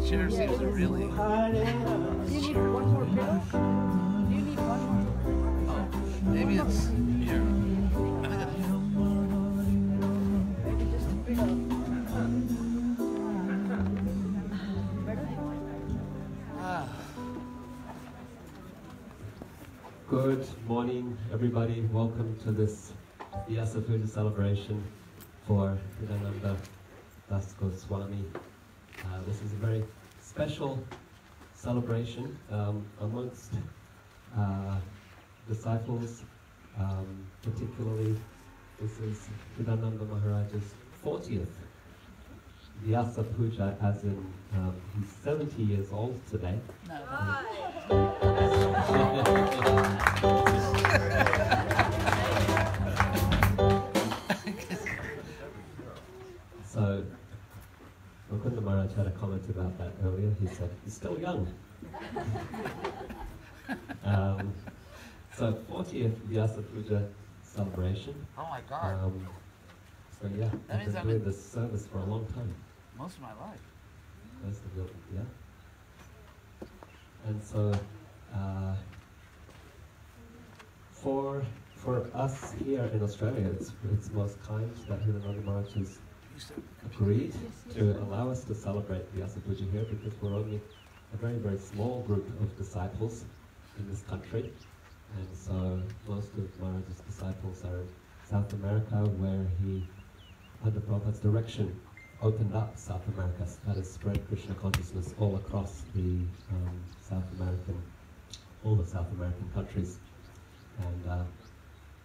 chair seems really... Do you need one more pillow? Do you need one more? Oh, maybe it's here. I think it's... Maybe just a pillow. Good morning, everybody. Welcome to this Vyasa-Puja celebration for H.D.Goswami. This is a very special celebration amongst disciples. Particularly, this is H.D. Maharaj's 40th Vyasa-Puja, as in he's 70 years old today. So, Mukunda Maharaj had a comment about that earlier. He said, he's still young. So, 40th Vyasa-Puja celebration. Oh my God. So yeah, That I've means been I've doing been- this service for a long time. Most of my life. Most of it, yeah. And so, for us here in Australia, it's most kind that H.D. Maharaj has agreed to allow us to celebrate Vyasa-Puja here, because we're only a very, very small group of disciples in this country. And so most of Maharaj's disciples are in South America, where he, under Prabhupada's direction, opened up South America, that has spread Krishna consciousness all across the all the South American countries, and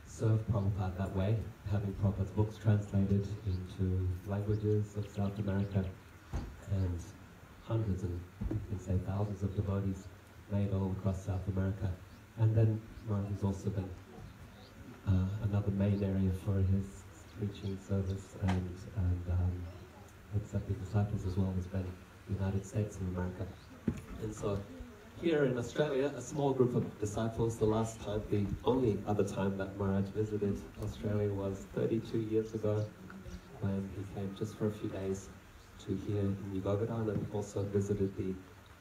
served Prabhupada that way, having Prabhupada's books translated into languages of South America, and hundreds and you can say thousands of devotees made all across South America. And then Maharaj has also been another main area for his preaching service and accepting disciples as well has been the United States of America. And so here in Australia, a small group of disciples, the only other time that Maharaj visited Australia was 32 years ago, when he came just for a few days to here in Govardhana, and also visited the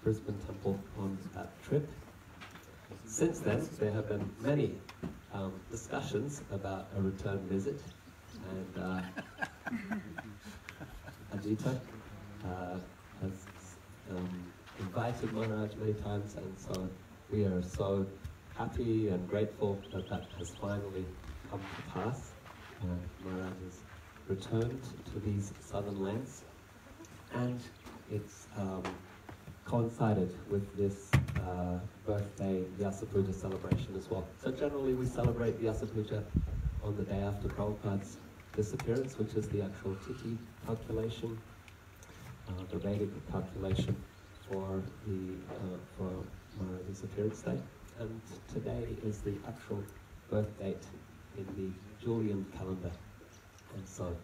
Brisbane temple on that trip. Since then, there have been many discussions about a return visit, and Ajita has invited Maharaj many times, and so we are so happy and grateful that that has finally come to pass. Maharaj has returned to these southern lands, and it's coincided with this birthday Vyasa-Puja celebration as well. So generally we celebrate Vyasa-Puja on the day after Prabhupada's disappearance, which is the actual Tithi calculation, the Vedic calculation for Maharaj's appearance date. And today is the actual birth date in the Julian calendar. And so,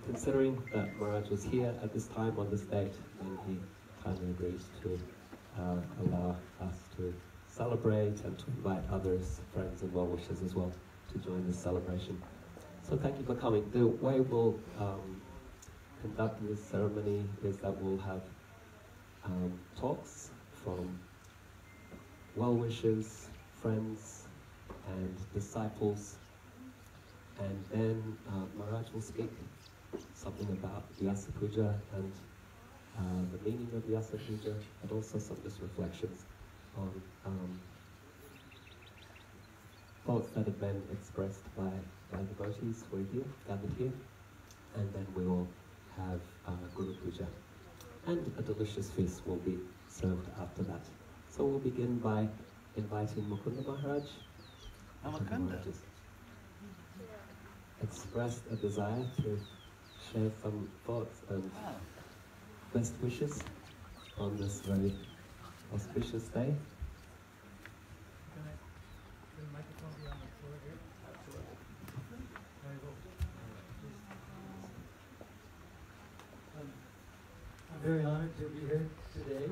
considering that Maharaj was here at this time on this date, then he kindly agrees to allow us to celebrate and to invite others, friends and well-wishers as well, to join this celebration. So thank you for coming. The way we'll conduct this ceremony is that we'll have talks from well-wishers, friends and disciples, and then Maharaj will speak something about Vyasa-Puja and the meaning of Vyasa-Puja, and also some just reflections on thoughts that have been expressed by devotees who are here, gathered here, and then we will have Guru Puja, and a delicious feast will be served after that. So we'll begin by inviting Mukunda Maharaj. Mukunda just expressed a desire to share some thoughts and best wishes on this very auspicious day. I'm very honored to be here today,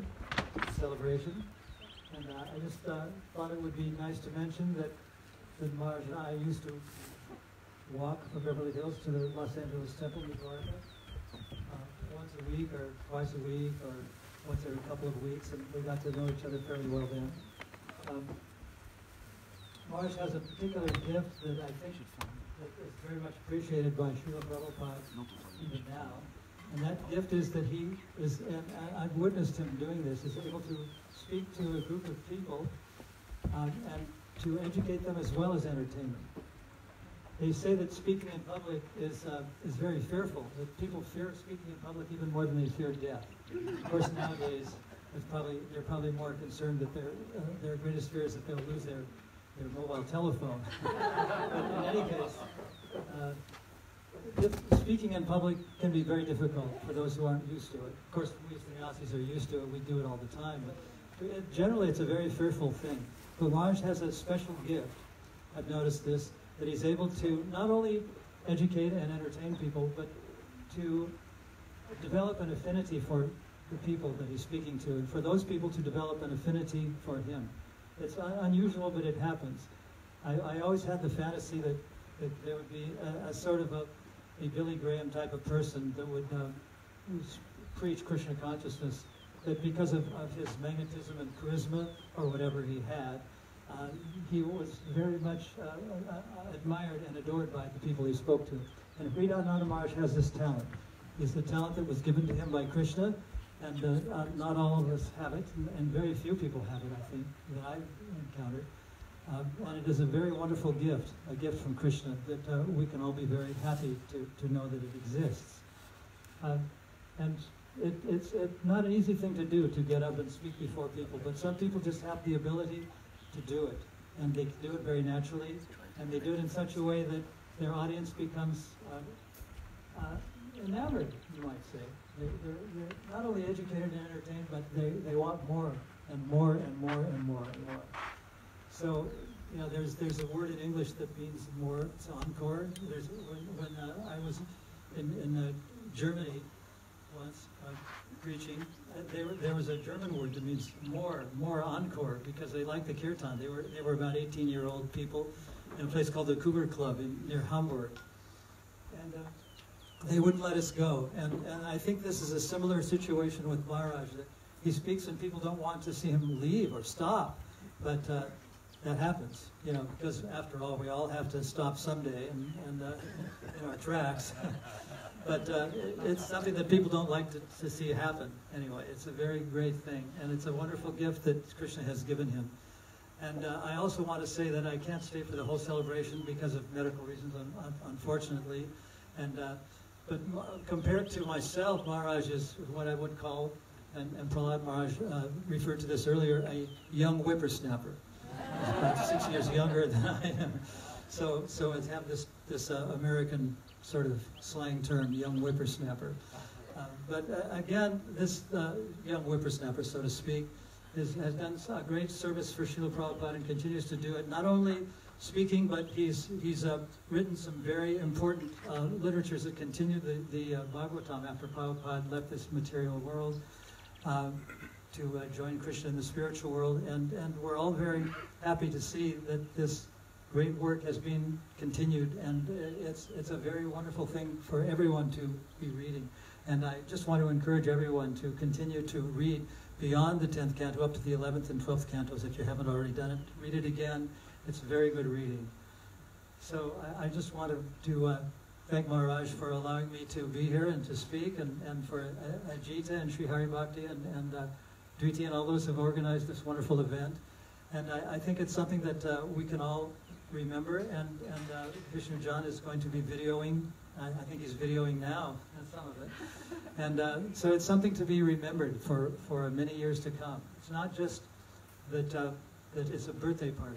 celebration, and I just thought it would be nice to mention that Maharaj and I used to walk from Beverly Hills to the Los Angeles Temple in Florida once a week. week or twice a week or once every couple of weeks, and we got to know each other fairly well then. Maharaj has a particular gift that I think that is very much appreciated by Srila Prabhupada even now. And that gift is that he is, and I've witnessed him doing this, is able to speak to a group of people and to educate them as well as entertain them. They say that speaking in public is very fearful, that people fear speaking in public even more than they fear death. Of course, nowadays, they're probably more concerned that their greatest fear is that they'll lose their mobile telephone. But in any case, speaking in public can be very difficult for those who aren't used to it. Of course, we sannyasis are used to it. We do it all the time. But generally, it's a very fearful thing. But Maharaj has a special gift. I've noticed this, that he's able to not only educate and entertain people, but to develop an affinity for the people that he's speaking to, and for those people to develop an affinity for him. It's unusual, but it happens. I always had the fantasy that there would be a sort of a Billy Graham type of person that would preach Krishna consciousness, that because of his magnetism and charisma, or whatever he had, he was very much admired and adored by the people he spoke to. And Hridayananda Maharaj has this talent. It's the talent that was given to him by Krishna, and not all of us have it, and very few people have it, I think, that I've encountered. And it is a very wonderful gift, a gift from Krishna, that we can all be very happy to know that it exists. And it's not an easy thing to do, to get up and speak before people, but some people just have the ability to do it, and they do it very naturally, and they do it in such a way that their audience becomes enamored, you might say. They're not only educated and entertained, but they want more and more and more and more and more. So, you know, there's a word in English that means more. It's encore. When I was in Germany once preaching, there was a German word that means more encore, because they liked the kirtan. They were about 18-year-old people in a place called the Cougar Club near Hamburg, and they wouldn't let us go. And I think this is a similar situation with Maharaj, that he speaks and people don't want to see him leave or stop, but that happens, you know, because after all, we all have to stop someday and in our tracks. But it's something that people don't like to see happen. Anyway, it's a very great thing, and it's a wonderful gift that Krishna has given him. And I also want to say that I can't stay for the whole celebration because of medical reasons, unfortunately. And but compared to myself, Maharaj is what I would call, and Prahlad Maharaj referred to this earlier, a young whippersnapper. He's about 6 years younger than I am. So it's have this American sort of slang term, young whippersnapper. But again, this young whippersnapper, so to speak, has done a great service for Srila Prabhupada and continues to do it. Not only speaking, but he's written some very important literatures that continue the Bhagavatam after Prabhupada left this material world to join Krishna in the spiritual world. And we're all very happy to see that this great work has been continued, and it's a very wonderful thing for everyone to be reading. And I just want to encourage everyone to continue to read beyond the 10th canto up to the 11th and 12th cantos if you haven't already done it. Read it again. It's very good reading. So I just wanted to thank Maharaj for allowing me to be here and to speak, and for Ajita and Sri Hari Bhakti and Dviti and all those who have organized this wonderful event. And I think it's something that we can all remember, and Vishnu John is going to be videoing. I think he's videoing now, some of it. And so it's something to be remembered for many years to come. It's not just that it's a birthday party.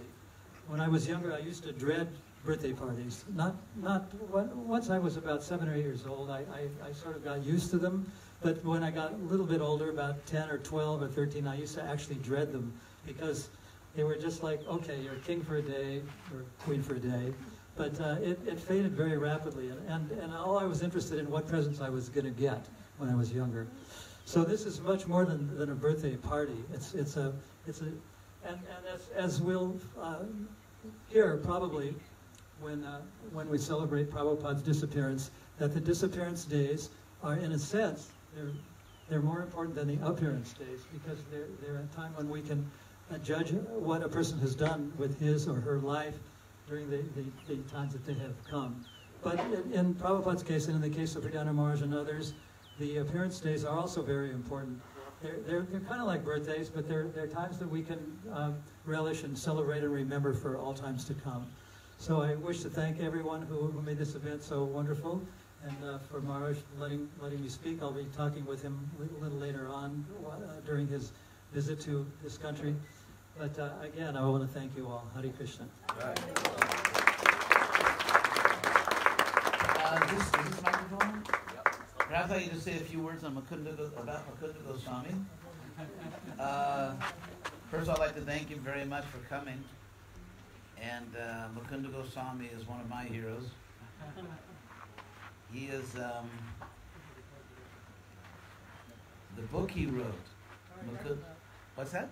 When I was younger, I used to dread birthday parties. Once I was about 7 or 8 years old, I sort of got used to them. But when I got a little bit older, about 10 or 12 or 13, I used to actually dread them, because they were just like, okay, you're king for a day, or queen for a day. But it faded very rapidly, and all I was interested in what presents I was going to get when I was younger. So this is much more than a birthday party. And as we'll hear probably when we celebrate Prabhupada's disappearance, that the disappearance days are, in a sense, they're they're more important than the appearance days, because they're a time when we can judge what a person has done with his or her life during the times that they have come. But in Prabhupada's case, and in the case of Pradhana Maharaj and others, the appearance days are also very important. They're kind of like birthdays, but they're times that we can relish and celebrate and remember for all times to come. So I wish to thank everyone who made this event so wonderful, and for Maharaj letting me speak. I'll be talking with him a little later on during his visit to this country. But again, I want to thank you all. Hare Krishna. Right. Is this microphone? Yep. Perhaps I can just say a few words on about Mukunda Goswami. First, I'd like to thank you very much for coming. And Mukunda Goswami is one of my heroes. He is the book he wrote. What's that?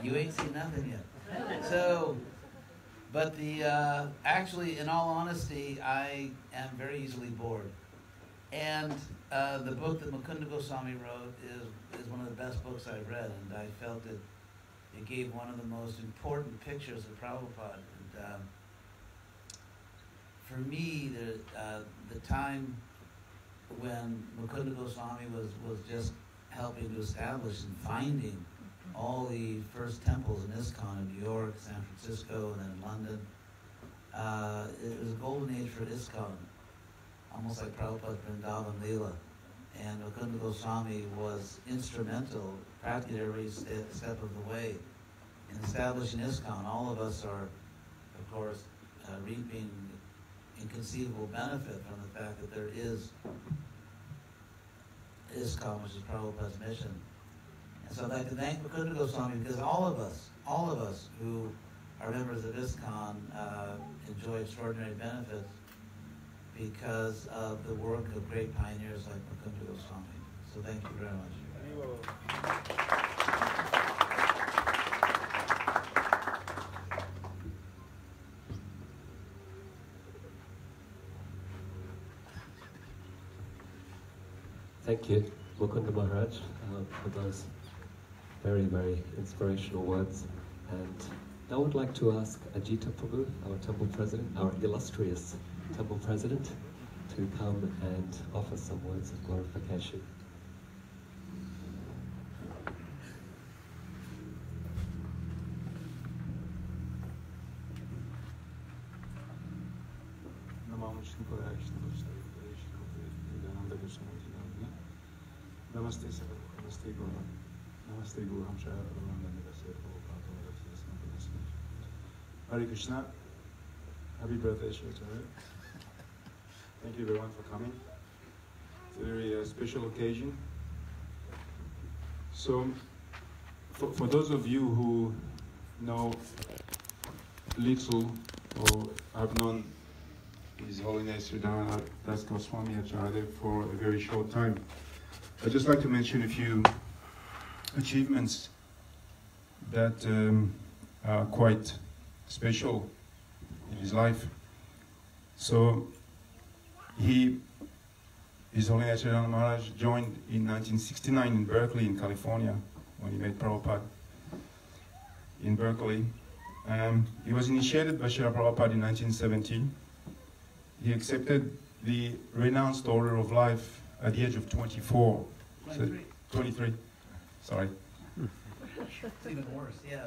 You ain't seen nothing yet. So, but actually, in all honesty, I am very easily bored. And the book that Mukunda Goswami wrote is one of the best books I've read, and I felt it gave one of the most important pictures of Prabhupada. And for me, the time when Mukunda Goswami was just helping to establish and finding all the first temples in ISKCON in New York, San Francisco, and then London. It was a golden age for ISKCON, almost like Prabhupada's Vrindavan Leela. And Mukunda Goswami was instrumental practically every step of the way in establishing ISKCON. All of us are, of course, reaping inconceivable benefit from the fact that there is ISKCON, which is Prabhupada's mission. And so I'd like to thank Mukunda Goswami, because all of us who are members of ISKCON enjoy extraordinary benefits because of the work of great pioneers like Mukunda Goswami. So thank you very much. Thank you, Mukunda Maharaj, for those very, very inspirational words. And I would like to ask Ajita Prabhu, our temple president, our illustrious temple president, to come and offer some words of glorification. Namaste Sir, Namaste Guru, Namaste Guru Hamshara, Hare Krishna, happy birthday, Shri. Thank you everyone for coming. It's a very special occasion. So, for those of you who know little or have known His Holiness Sridhara Das Goswami Acharya for a very short time, I'd just like to mention a few achievements that are quite special in his life. So, His Holiness Sridhara Maharaj joined in 1969 in Berkeley, in California, when he met Prabhupada in Berkeley. He was initiated by Srila Prabhupada in 1917. He accepted the renounced order of life at the age of 24. 23. 23, sorry. It's even worse, yeah.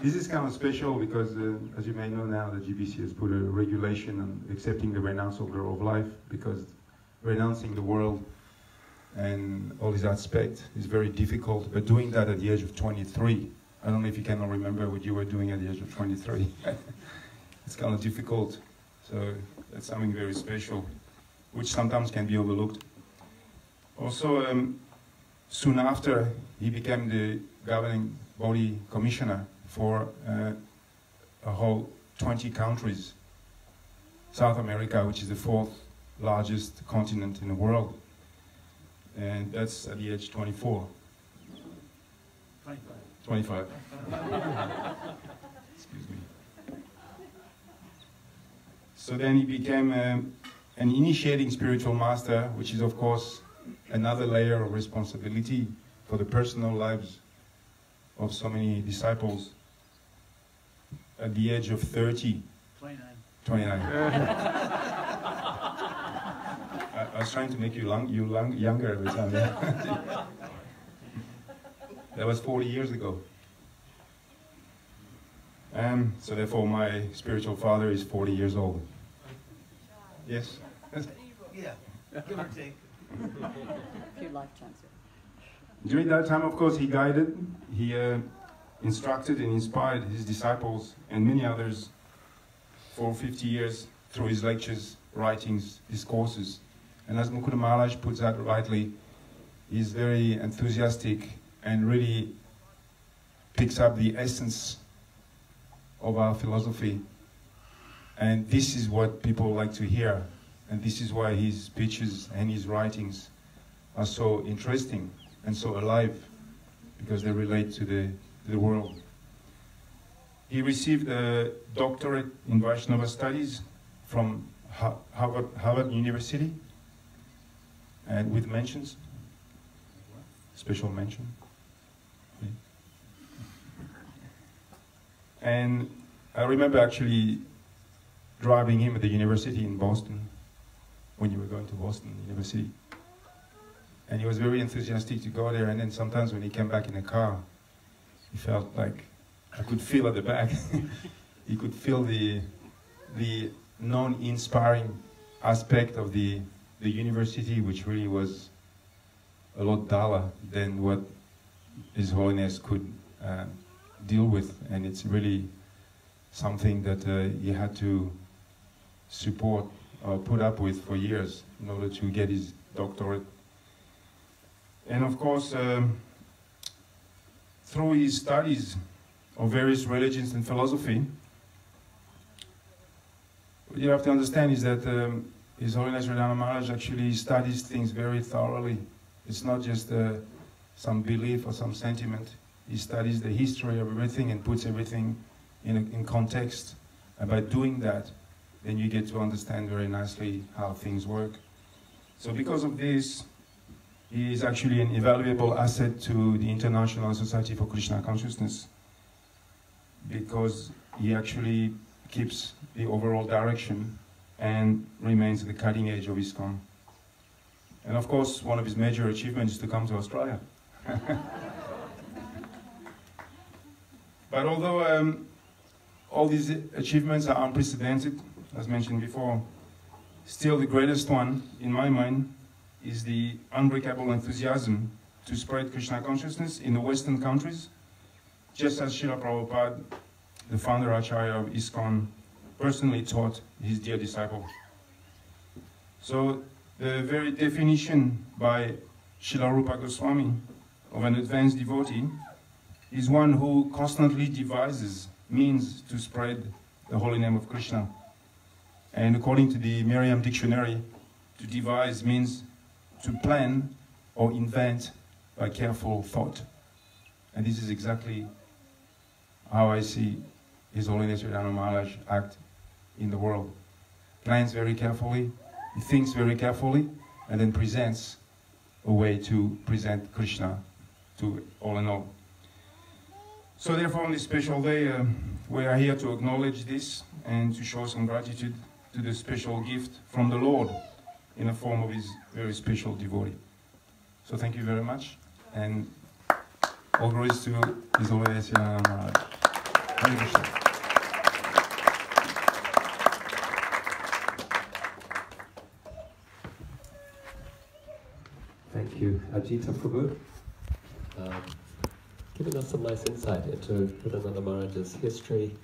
This is kind of special because, as you may know now, the GBC has put a regulation on accepting the renounced order of life, because renouncing the world and all these aspects is very difficult. But doing that at the age of 23, I don't know if you can remember what you were doing at the age of 23. It's kind of difficult. So that's something very special, which sometimes can be overlooked. Also, soon after, he became the governing body commissioner for a whole 20 countries. South America, which is the 4th largest continent in the world. And that's at the age 24. 25. Excuse me. So then he became an initiating spiritual master, which is of course another layer of responsibility for the personal lives of so many disciples. At the age of 30, 29. I was trying to make you younger every time. That was 40 years ago. So therefore my spiritual father is 40 years old. Yes? Yeah, give or take. A few lifetimes. During that time, of course, he guided, he instructed and inspired his disciples and many others for 50 years through his lectures, writings, discourses. And as Mukunda Maharaj puts that rightly, he's very enthusiastic and really picks up the essence of our philosophy. And this is what people like to hear. And this is why his speeches and his writings are so interesting and so alive, because they relate to the world. He received a doctorate in Vaishnava studies from Harvard University, and with mentions, special mention. And I remember actually driving him at the university in Boston, when you were going to Boston University. And he was very enthusiastic to go there, and then sometimes when he came back in the car, he felt like, I could feel at the back, he could feel the non-inspiring aspect of the university, which really was a lot duller than what His Holiness could deal with. And it's really something that he had to support or put up with for years in order to get his doctorate. And of course, through his studies of various religions and philosophy, what you have to understand is that His Holiness Radhana Maharaj actually studies things very thoroughly. It's not just some belief or some sentiment. He studies the history of everything and puts everything in context. And by doing that, then you get to understand very nicely how things work. So because of this, he is actually an invaluable asset to the International Society for Krishna Consciousness, because he actually keeps the overall direction and remains at the cutting edge of ISKCON. And of course, one of his major achievements is to come to Australia. But although all these achievements are unprecedented, as mentioned before, still the greatest one, in my mind, is the unbreakable enthusiasm to spread Krishna consciousness in the Western countries, just as Srila Prabhupada, the founder Acharya of ISKCON, personally taught his dear disciple. So the very definition by Srila Rupa Goswami of an advanced devotee is one who constantly devises means to spread the holy name of Krishna. And according to the Merriam Dictionary, to devise means to plan or invent by careful thought. And this is exactly how I see His Holiness Radhana Maharaj act in the world. Plans very carefully, he thinks very carefully, and then presents a way to present Krishna to all and all. So therefore on this special day, we are here to acknowledge this and to show some gratitude to the special gift from the Lord in the form of his very special devotee. So thank you very much, and all glories to His Holiness Radhana Maharaj. Hare Krishna. Thank you, Ajita Prabhu, giving us some nice insight into Radhananda Maharaj's history,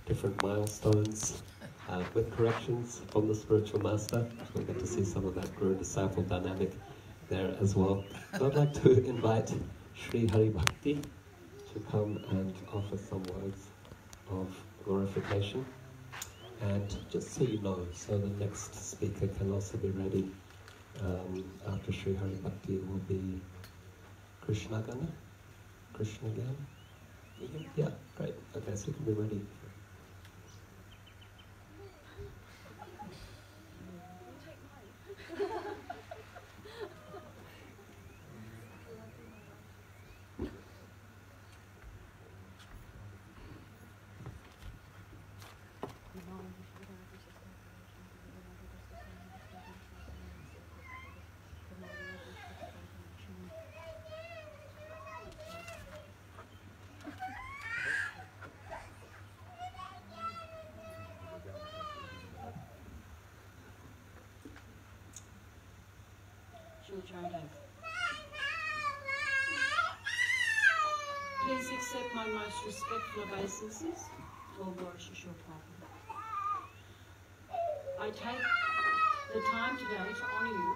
different milestones, with corrections from the spiritual master. We'll get to see some of that guru-disciple dynamic there as well. So I'd like to invite Sri Hari Bhakti to come and offer some words of glorification. And just so you know, so the next speaker can also be ready. After Sri Hari Bhakti will be Krishna Gana. Krishna Gana? Yeah, great. Okay, so you can be ready. Srila Jayadeva. Please accept my most respectful obeisances. All glories to Srila Prabhupada. I take the time today to honour you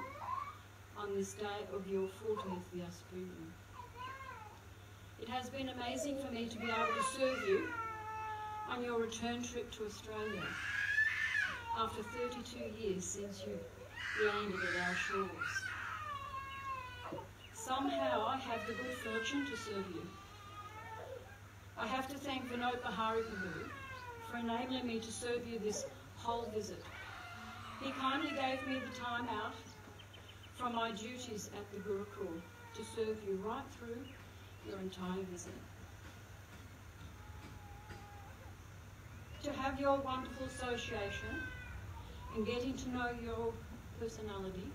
on this day of your 40th Vyasa-Puja. It has been amazing for me to be able to serve you on your return trip to Australia after 32 years since you landed at our shores. Somehow I have the good fortune to serve you. I have to thank Vinod Bahari Prabhu for enabling me to serve you this whole visit. He kindly gave me the time out from my duties at the Gurukul to serve you right through your entire visit. To have your wonderful association and getting to know your personality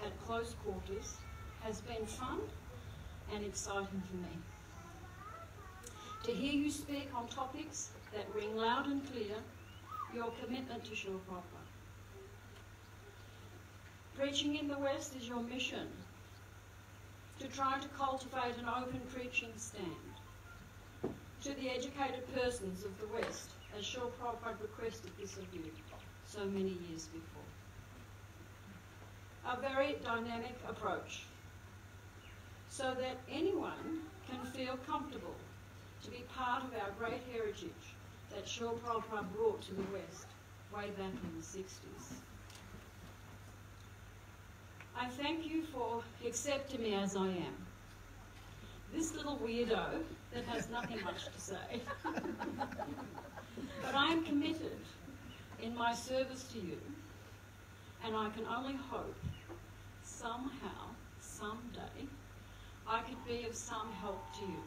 at close quarters has been fun and exciting for me. To hear you speak on topics that ring loud and clear your commitment to Srila Prabhupada. Preaching in the West is your mission, to try to cultivate an open preaching stand to the educated persons of the West, as Srila Prabhupada requested this of you so many years before. A very dynamic approach, so that anyone can feel comfortable to be part of our great heritage that Srila Prabhupada brought to the West way back in the 60s. I thank you for accepting me as I am. This little weirdo that has nothing much to say. But I am committed in my service to you, and I can only hope somehow, someday, I could be of some help to you.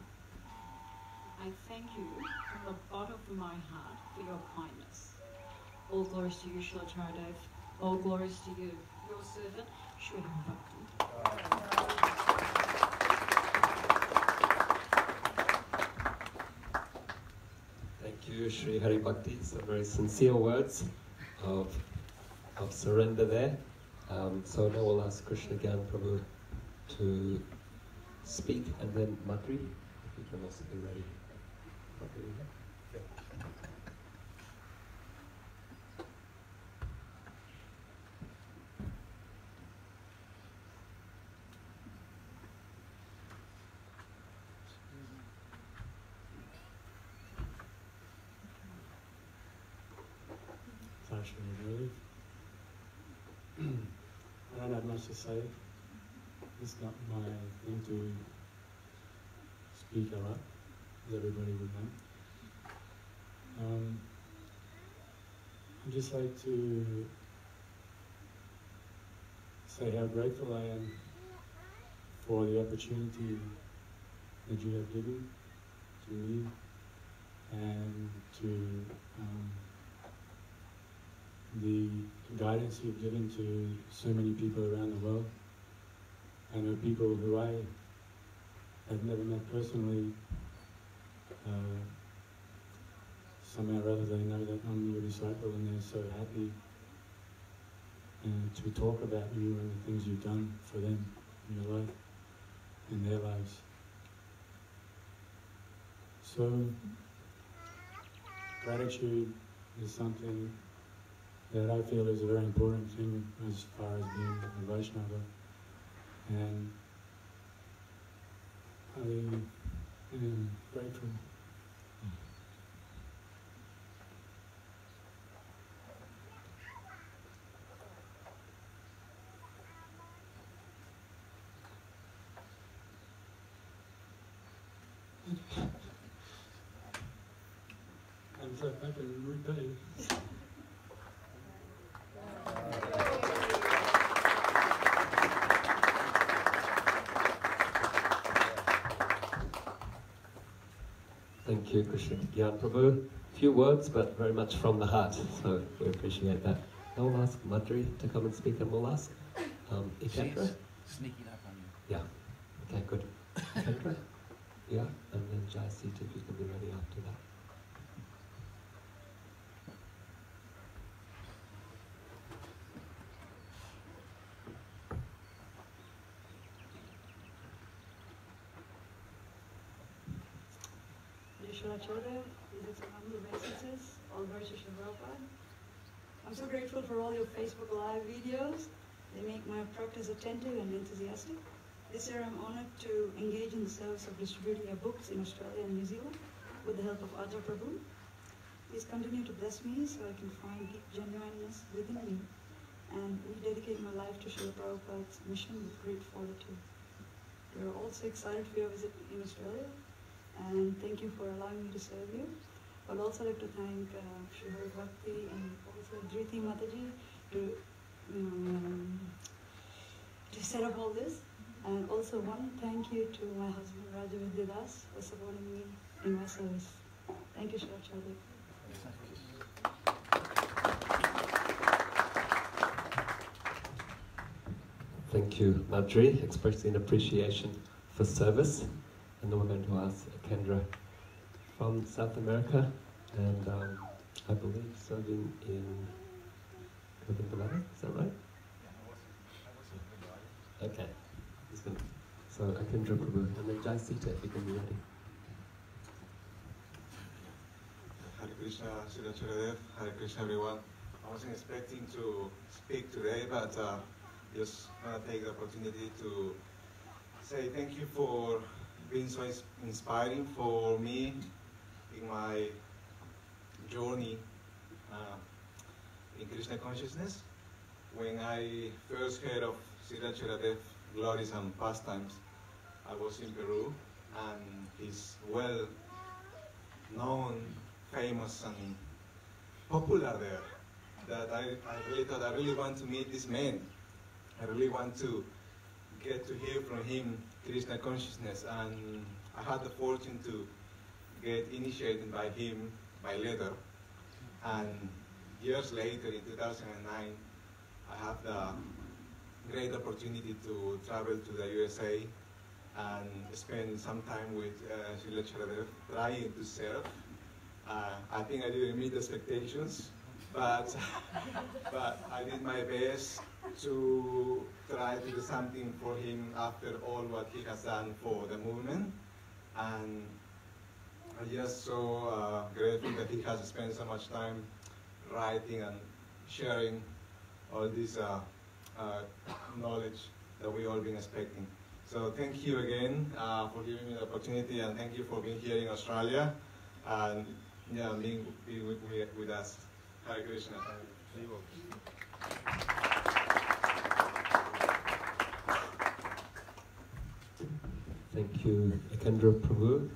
I thank you from the bottom of my heart for your kindness. All glories to you, Srila Jayadeva. All glories to you, your servant, Sri Bhakti. Thank you, Sri Hari Bhakti. Some very sincere words of surrender there. So now we'll ask Krishna Gyan Prabhu to speak, and then Madhuri, you can also be ready. Madhuri. I don't have much to say. It's not my thing to speak a lot, as everybody would know. I'd just like to say how grateful I am for the opportunity that you have given to me and to the guidance you've given to so many people around the world. I know people who I have never met personally. Somehow or other they know that I'm your disciple, and they're so happy to talk about you and the things you've done for them in your life, in their lives. So gratitude is something that I feel is a very important thing as far as being a Vaishnava, and I am grateful. I'm so happy to repay. Thank you, Krishna Gyan Prabhu. Few words, but very much from the heart, so we appreciate that. Now we'll ask Madhuri to come and speak, and we'll ask Ikendra. Sneaking up on you. Yeah, okay, good. Ikendra? Yeah, and then Jayasita, if you can be ready after that. Srila Chodev, visits on humble basis, all glories to Srila Prabhupada. I'm so grateful for all your Facebook Live videos. They make my practice attentive and enthusiastic. This year I'm honored to engage in the service of distributing your books in Australia and New Zealand with the help of Ajahn Prabhu. Please continue to bless me so I can find deep genuineness within me and rededicate my life to Srila Prabhupada's mission with great fortitude. We are also excited for your visit in Australia, and thank you for allowing me to serve you. I'd also like to thank Shri Hari Bhakti and also Dhriti Mataji to set up all this. And also one thank you to my husband Raja Vidyadas for supporting me in my service. Thank you, Srila Chaudhary. Thank you, Madhuri, expressing appreciation for service. And then we're going to ask Kendra from South America, and I believe serving in Govardhana, is that right? Okay. So Kendra Prabhu, and then Jai Sita, if you can be ready. Hare Krishna, Srila Churadev, Hare Krishna everyone. I wasn't expecting to speak today, but just want to take the opportunity to say thank you for being so inspiring for me in my journey in Krishna consciousness. When I first heard of Srila Churadev glories and pastimes, I was in Peru, and he's well known, famous, and popular there. That I really thought I really want to meet this man. I really want to get to hear from him Krishna consciousness, and I had the fortune to get initiated by him by letter. And years later, in 2009, I have the great opportunity to travel to the USA and spend some time with Srila Churadev, trying to serve. I think I didn't meet the expectations, but I did my best to try to do something for him after all what he has done for the movement. And I'm just so grateful that he has spent so much time writing and sharing all this knowledge that we all been expecting. So thank you again for giving me the opportunity, and thank you for being here in Australia and being with us. Hare Krishna. Thank you, Kendra Prabhu.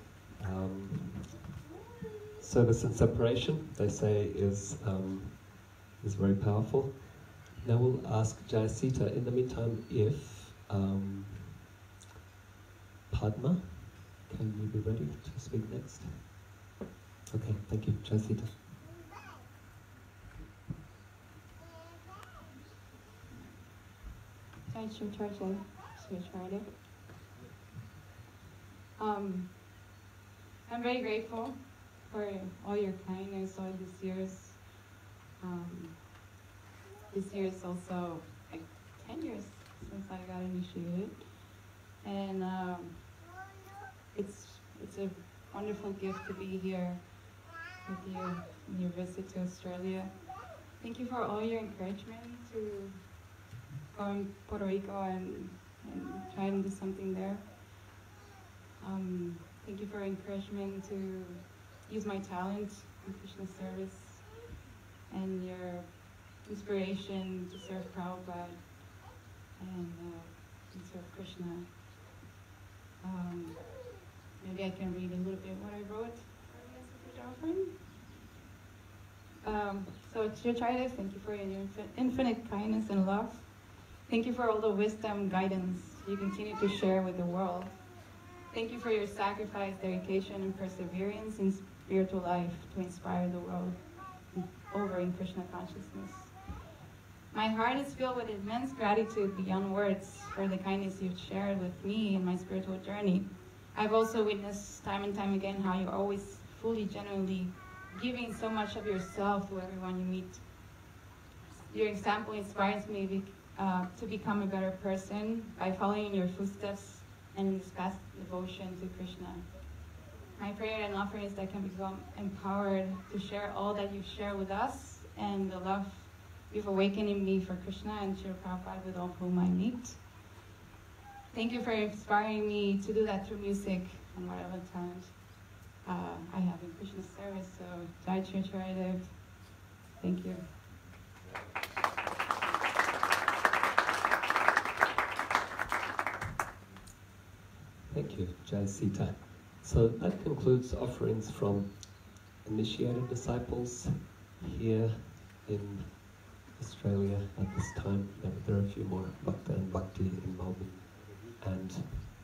Service and separation, they say, is very powerful. Now we'll ask Jayasita. In the meantime, if Padma, can you be ready to speak next? Okay, thank you, Jayasita. I'm very grateful for all your kindness all these years. This year is also like 10 years since I got initiated, and it's a wonderful gift to be here with you in your visit to Australia. Thank you for all your encouragement to go in Puerto Rico and try and do something there. Thank you for encouragement to use my talent in Krishna service and your inspiration to serve Prabhupada and to serve Krishna. Maybe I can read a little bit what I wrote for Vyasa-Puja offering. So Chiracharidas, thank you for your infinite kindness and love. Thank you for all the wisdom, guidance you continue to share with the world. Thank you for your sacrifice, dedication, and perseverance in spiritual life to inspire the world over in Krishna consciousness. My heart is filled with immense gratitude beyond words for the kindness you've shared with me in my spiritual journey. I've also witnessed time and time again how you're always fully, genuinely giving so much of yourself to everyone you meet. Your example inspires me to become a better person by following in your footsteps and in this past devotion to Krishna. My prayer and offer is that I can become empowered to share all that you've shared with us and the love you've awakened in me for Krishna and Srila Prabhupada with all whom I meet. Thank you for inspiring me to do that through music and whatever talent I have in Krishna's service. So, Jai Shri Charidev. Thank you. Thank you, Jai Sita. So that concludes offerings from initiated disciples here in Australia at this time. There are a few more, Bhakta and Bhakti in Melbourne. And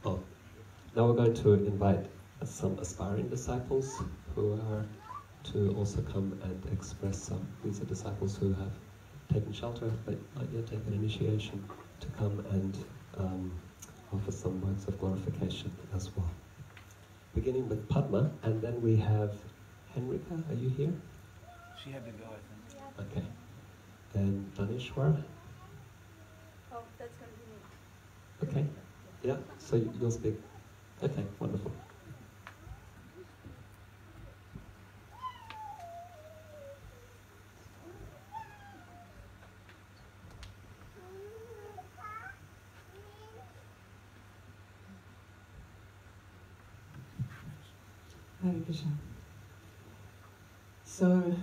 now we're going to invite some aspiring disciples who are to also come and express some. These are disciples who have taken shelter but not yet taken initiation, to come and offer some words of glorification as well. Beginning with Padma, and then we have Henrika. Are you here? She had to go, I think. Okay. Then Daneshwar. Oh, that's going to be me. Okay. Yeah, so you'll speak. Okay, wonderful. Hare Krishna. So,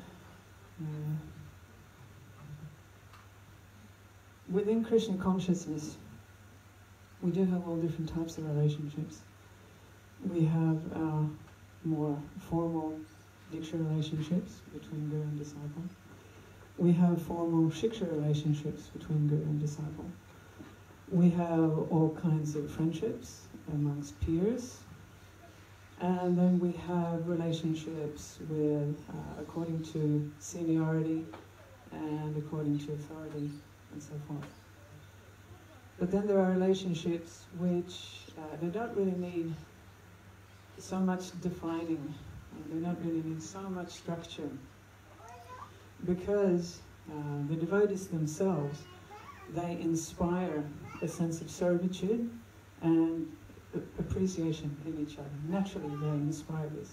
within Krishna consciousness, we do have all different types of relationships. We have more formal diksha relationships between guru and disciple. We have formal shiksha relationships between guru and disciple. We have all kinds of friendships amongst peers. And then we have relationships with, according to seniority and according to authority and so forth. But then there are relationships which they don't really need so much defining, they don't really need so much structure, because the devotees themselves, they inspire a sense of servitude and appreciation in each other. Naturally, they inspire this.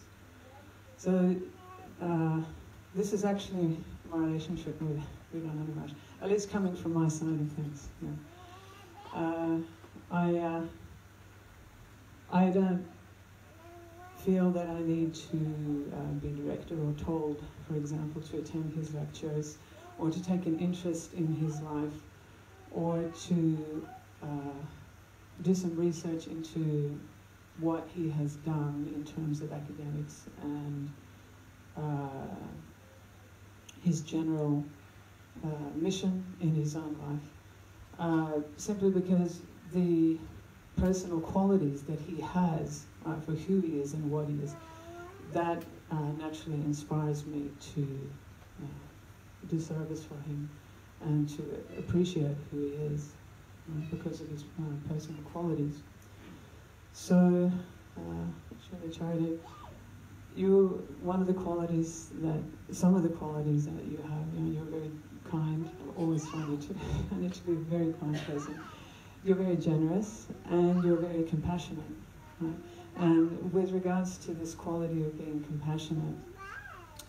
So, this is actually my relationship with Vyasa Maharaj, at least coming from my side of things. Yeah. I don't feel that I need to be directed or told, for example, to attend his lectures, or to take an interest in his life, or to do some research into what he has done in terms of academics and his general mission in his own life, simply because the personal qualities that he has for who he is and what he is, that naturally inspires me to do service for him and to appreciate who he is because of his personal qualities. So, Srila Charity, one of the qualities some of the qualities that you have, you're very kind. I always find you to be a very kind person. You're very generous and you're very compassionate. Right? And with regards to this quality of being compassionate,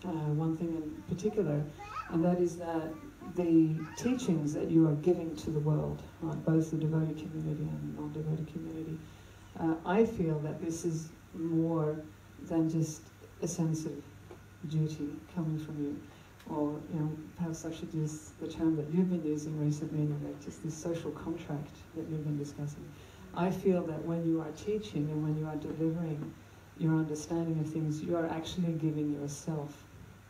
one thing in particular, and that is that the teachings that you are giving to the world, right, both the devotee community and the non-devotee community, I feel that this is more than just a sense of duty coming from you, or perhaps I should use the term that you've been using recently in your lectures, this social contract that you've been discussing. I feel that when you are teaching and when you are delivering your understanding of things, you are actually giving yourself,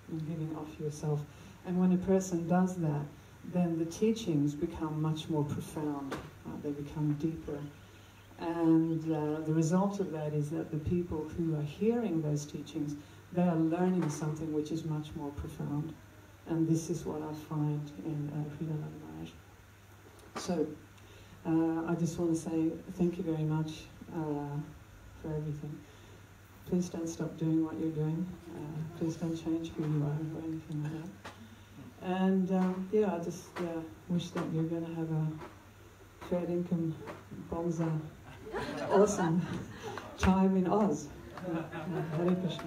and giving off yourself. And when a person does that, then the teachings become much more profound. They become deeper. And the result of that is that the people who are hearing those teachings, they are learning something which is much more profound. And this is what I find in Vyasa Maharaj. So, I just want to say thank you very much for everything. Please don't stop doing what you're doing. Please don't change who you are or anything like that. And I just wish that you're going to have a fair income bonza awesome time in Oz. Hare Krishna.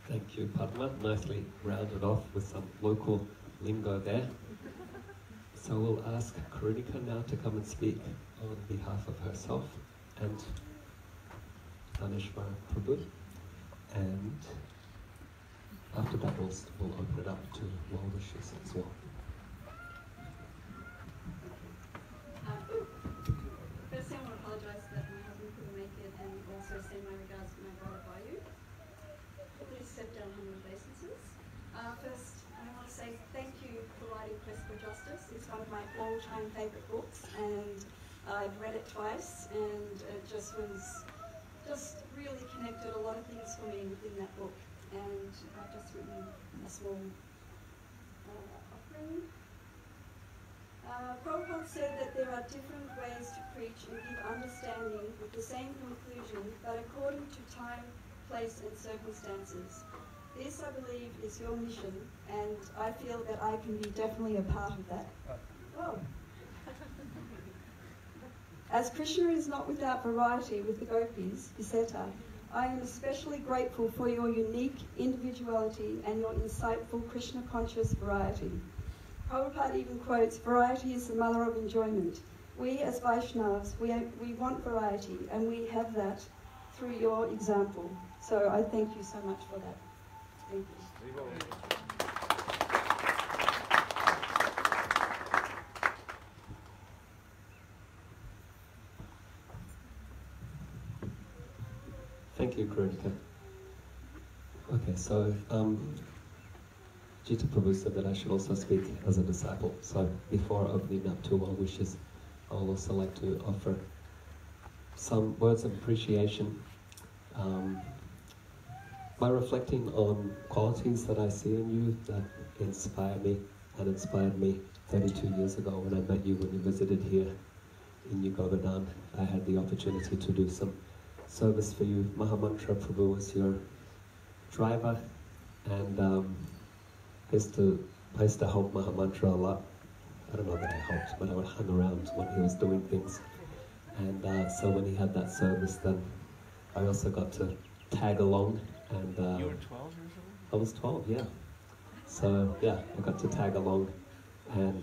Thank you, Padma. Nicely rounded off with some local lingo there. So we'll ask Karunika now to come and speak on behalf of herself and Tanishwar Prabhu. And after that, we'll open it up to well wishes as well. First, I want to apologise that my husband couldn't make it, and also send my regards to my brother Bayu. Please step down on your obeisances. First, I want to say thank you for writing Quest for Justice. It's one of my all-time favourite books, and I've read it twice, and it just really connected a lot of things for me within that book. And I've just written a small offering. Prabhupada said that there are different ways to preach and give understanding with the same conclusion, but according to time, place and circumstances. This, I believe, is your mission, and I feel that I can be definitely a part of that. Oh. As Krishna is not without variety with the gopis, Viseta, I am especially grateful for your unique individuality and your insightful Krishna-conscious variety. Prabhupada even quotes, variety is the mother of enjoyment. We as Vaishnavas, we want variety, and we have that through your example. So I thank you so much for that. Thank you. Thank you, Karunika. Okay, so Jita Prabhu said that I should also speak as a disciple. So before opening up to well wishes, I would also like to offer some words of appreciation by reflecting on qualities that I see in you that inspire me and inspired me 32 years ago when I met you when you visited here in New Govardhana. I had the opportunity to do some service for you. Mahamantra Prabhu was your driver, and I used to help Mahamantra a lot. I don't know that I helped, but I would hang around when he was doing things. And so when he had that service, then I also got to tag along. And you were 12 years old? I was 12, yeah. So yeah, I got to tag along, and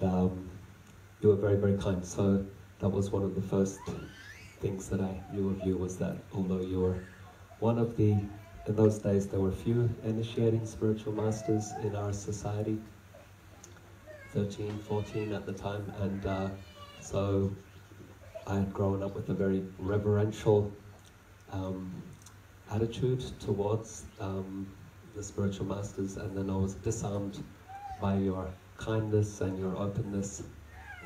you were very, very kind. So that was one of the first things that I knew of you, was that although you were one of the, in those days there were few initiating spiritual masters in our society, 13, 14 at the time, and so I had grown up with a very reverential attitude towards the spiritual masters, and then I was disarmed by your kindness and your openness,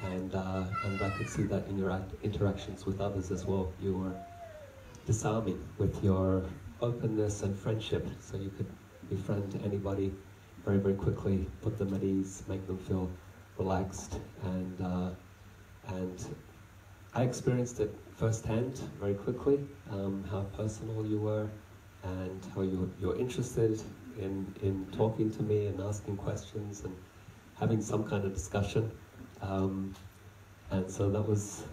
and I could see that in your interactions with others as well. You were disarming with your openness and friendship, so you could befriend anybody very, very quickly, put them at ease, make them feel relaxed, and I experienced it firsthand very quickly, how personal you were, and how you're interested in talking to me and asking questions and having some kind of discussion. And so that was,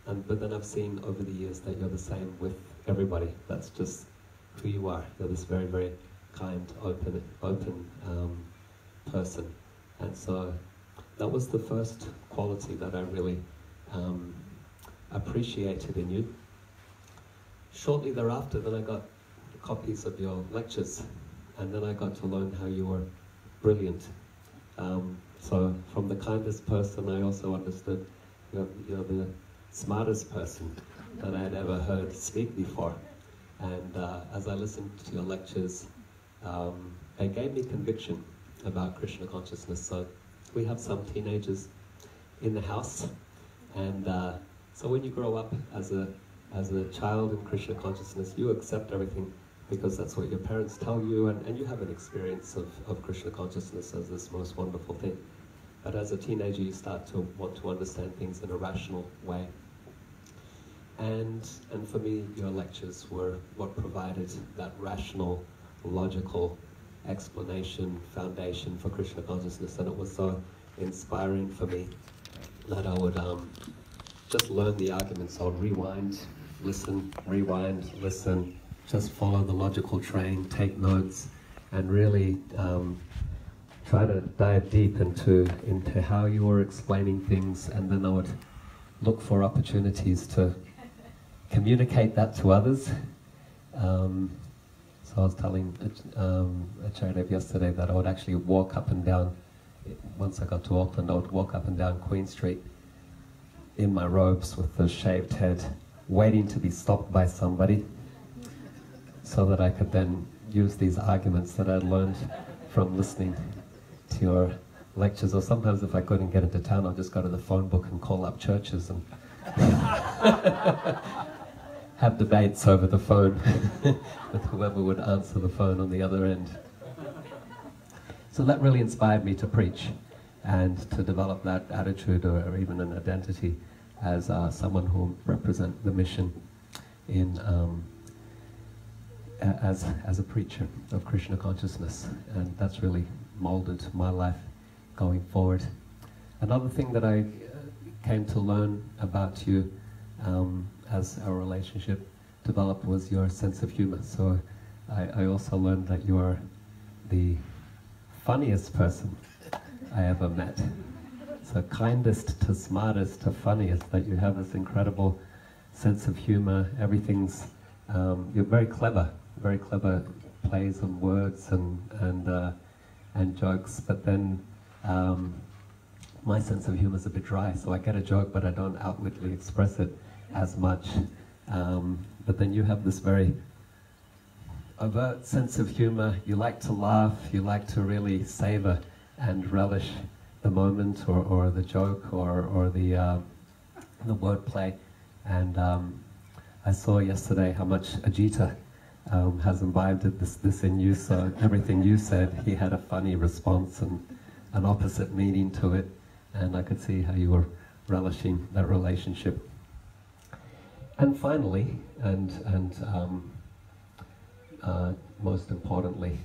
but then I've seen over the years that you're the same with everybody. That's just who you are. You're this very, very kind, open person. And so that was the first quality that I really appreciated in you. Shortly thereafter, then I got copies of your lectures, and then I got to learn how you were brilliant. So from the kindest person, I also understood you're the smartest person that I had ever heard speak before. And as I listened to your lectures, it gave me conviction about Krishna consciousness. So we have some teenagers in the house, and so when you grow up as a child in Krishna consciousness, you accept everything because that's what your parents tell you, and you have an experience of Krishna consciousness as this most wonderful thing. But as a teenager, you start to want to understand things in a rational way. And for me, your lectures were what provided that rational logical explanation, foundation for Krishna consciousness, and it was so inspiring for me that I would just learn the arguments. I would rewind, listen, just follow the logical train, take notes, and really try to dive deep into how you were explaining things, and then I would look for opportunities to communicate that to others. So I was telling Acharya yesterday that I would actually walk up and down, once I got to Auckland, I would walk up and down Queen Street in my robes with the shaved head, waiting to be stopped by somebody, so that I could then use these arguments that I'd learned from listening to your lectures. Or sometimes if I couldn't get into town, I'd just go to the phone book and call up churches and have debates over the phone with whoever would answer the phone on the other end. So that really inspired me to preach and to develop that attitude or even an identity as someone who represent the mission in as a preacher of Krishna consciousness, and that's really molded my life going forward. Another thing that I came to learn about you as our relationship developed was your sense of humor. So I also learned that you are the funniest person I ever met. So kindest to smartest to funniest, that you have this incredible sense of humor. Everything's, you're very clever plays on words and jokes, but then my sense of humor is a bit dry, so I get a joke but I don't outwardly express it as much. But then you have this very overt sense of humor. You like to laugh, you like to really savor and relish the moment or the joke or the wordplay. And I saw yesterday how much Ajita has imbibed this in you, so everything you said, he had a funny response and an opposite meaning to it, and I could see how you were relishing that relationship. And finally, and most importantly,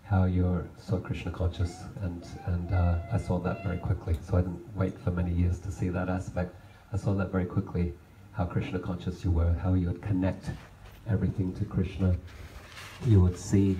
how you're so Krishna conscious, and I saw that very quickly, so I didn't wait for many years to see that aspect. I saw that very quickly, how Krishna conscious you were, how you would connect everything to Krishna. You would see,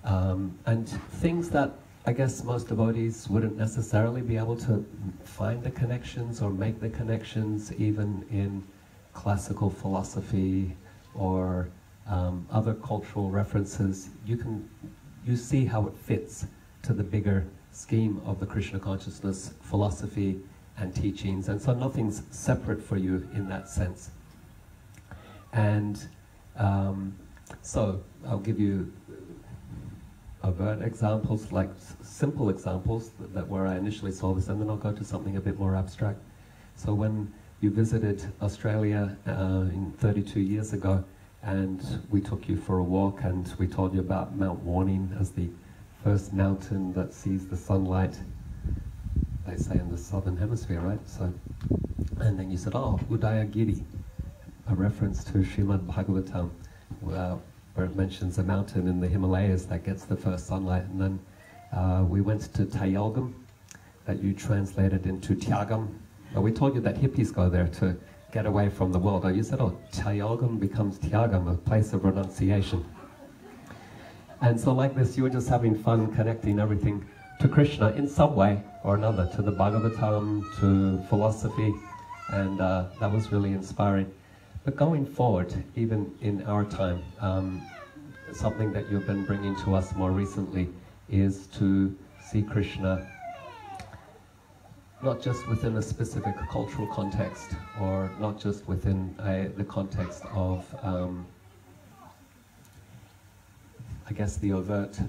and things that I guess most devotees wouldn't necessarily be able to find the connections or make the connections, even in classical philosophy or other cultural references. You see how it fits to the bigger scheme of the Krishna consciousness philosophy and teachings, and so nothing's separate for you in that sense. And so I'll give you overt examples, like simple examples that where I initially saw this, and then I'll go to something a bit more abstract. So when you visited Australia 32 years ago, and we took you for a walk, and we told you about Mount Warning as the first mountain that sees the sunlight, they say, in the southern hemisphere, right? So, and then you said, oh, Udayagiri, a reference to Srimad Bhagavatam, where it mentions a mountain in the Himalayas that gets the first sunlight. And then we went to Tayalgam, that you translated into Tyagam. But we told you that hippies go there to get away from the world. You said, oh, Tayalgam becomes Tyagam, a place of renunciation. And so like this, you were just having fun connecting everything to Krishna in some way or another, to the Bhagavatam, to philosophy, and that was really inspiring. But going forward, even in our time, something that you've been bringing to us more recently is to see Krishna not just within a specific cultural context, or not just within the context of, I guess, the overt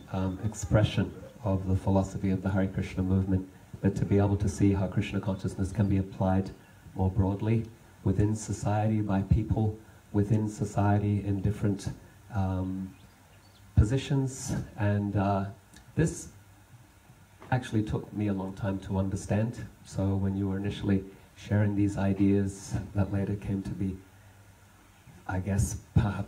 expression of the philosophy of the Hare Krishna movement, but to be able to see how Krishna consciousness can be applied more broadly within society, by people within society in different positions. And this actually took me a long time to understand. So when you were initially sharing these ideas that later came to be I guess,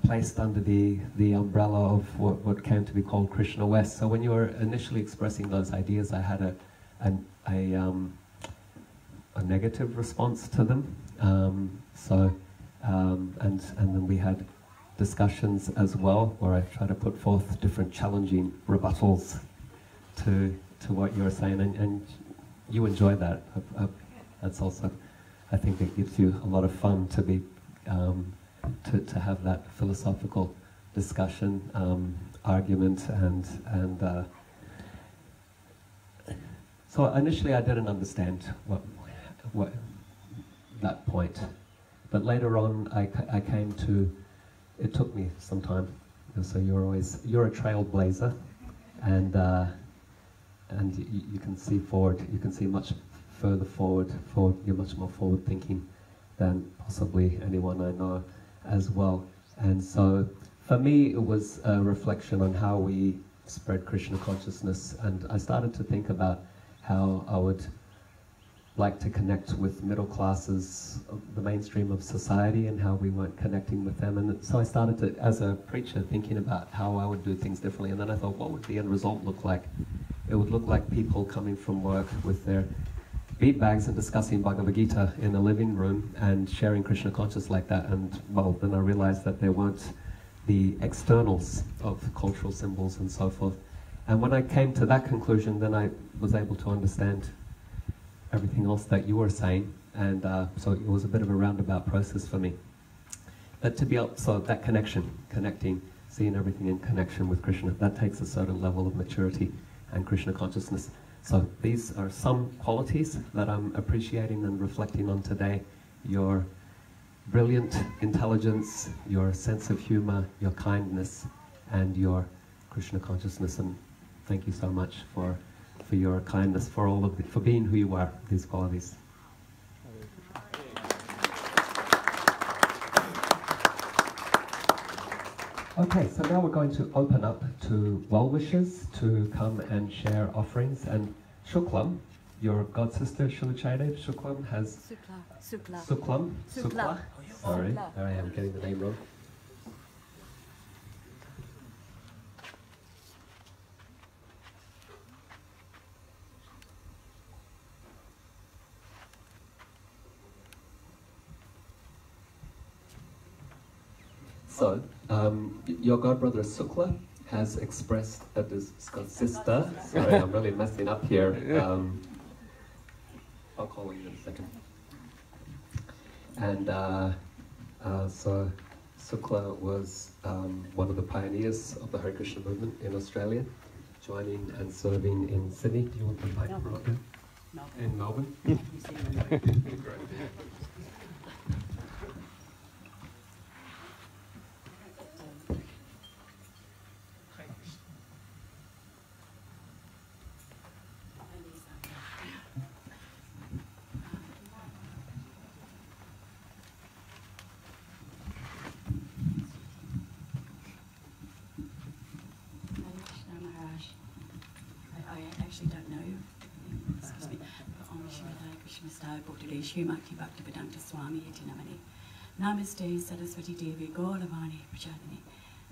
placed under the umbrella of what came to be called Krishna West. So when you were initially expressing those ideas, I had a negative response to them. And then we had discussions as well, where I try to put forth different challenging rebuttals to what you were saying, and you enjoy that. That's also, I think it gives you a lot of fun to be to have that philosophical discussion, argument, and so initially I didn't understand what that point, but later on I came to. It took me some time. So you're a trailblazer, and you can see forward. You can see much further forward. You're much more forward thinking than possibly anyone I know as well. And so for me, it was a reflection on how we spread Krishna consciousness, and I started to think about how I would like to connect with middle classes, the mainstream of society, and how we weren't connecting with them. And so I started to, as a preacher, thinking about how I would do things differently. And then I thought, what would the end result look like? It would look like people coming from work with their bead bags and discussing Bhagavad Gita in a living room and sharing Krishna consciousness like that. And well, then I realized that there weren't the externals of cultural symbols and so forth. And when I came to that conclusion, then I was able to understand everything else that you were saying, and so it was a bit of a roundabout process for me. But to be able, so that connecting, seeing everything in connection with Krishna, that takes a certain level of maturity and Krishna consciousness. So these are some qualities that I'm appreciating and reflecting on today. Your brilliant intelligence, your sense of humor, your kindness, and your Krishna consciousness. And thank you so much for your kindness, for all of for being who you are, these qualities. Okay, so now we're going to open up to well-wishers to come and share offerings. And Shuklam, your god sister Shulachadev, Shuklam has... Suklam. Sorry, there I am getting the name wrong. So, your godbrother Sukla has expressed that his sister, sorry, I'm really messing up here. I'll call you in a second. And so Sukla was one of the pioneers of the Hare Krishna movement in Australia, joining and serving in Sydney. Do you want the mic right there? In Melbourne? Srimati Bhaktivedanta Swami Iti Namani Namaste Saraswati Devi Gauravani Prachadini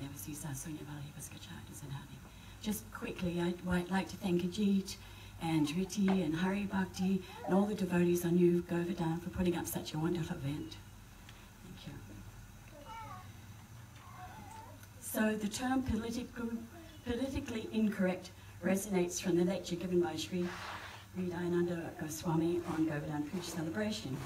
Devasisa Sunyavali Vaskachadi Zanani. Just quickly, I'd like to thank Ajit and Riti and Hari Bhakti and all the devotees on New Govardhana for putting up such a wonderful event. Thank you. So the term politically incorrect resonates from the lecture given by Sri H.D.Goswami on Govardhana Puja celebration,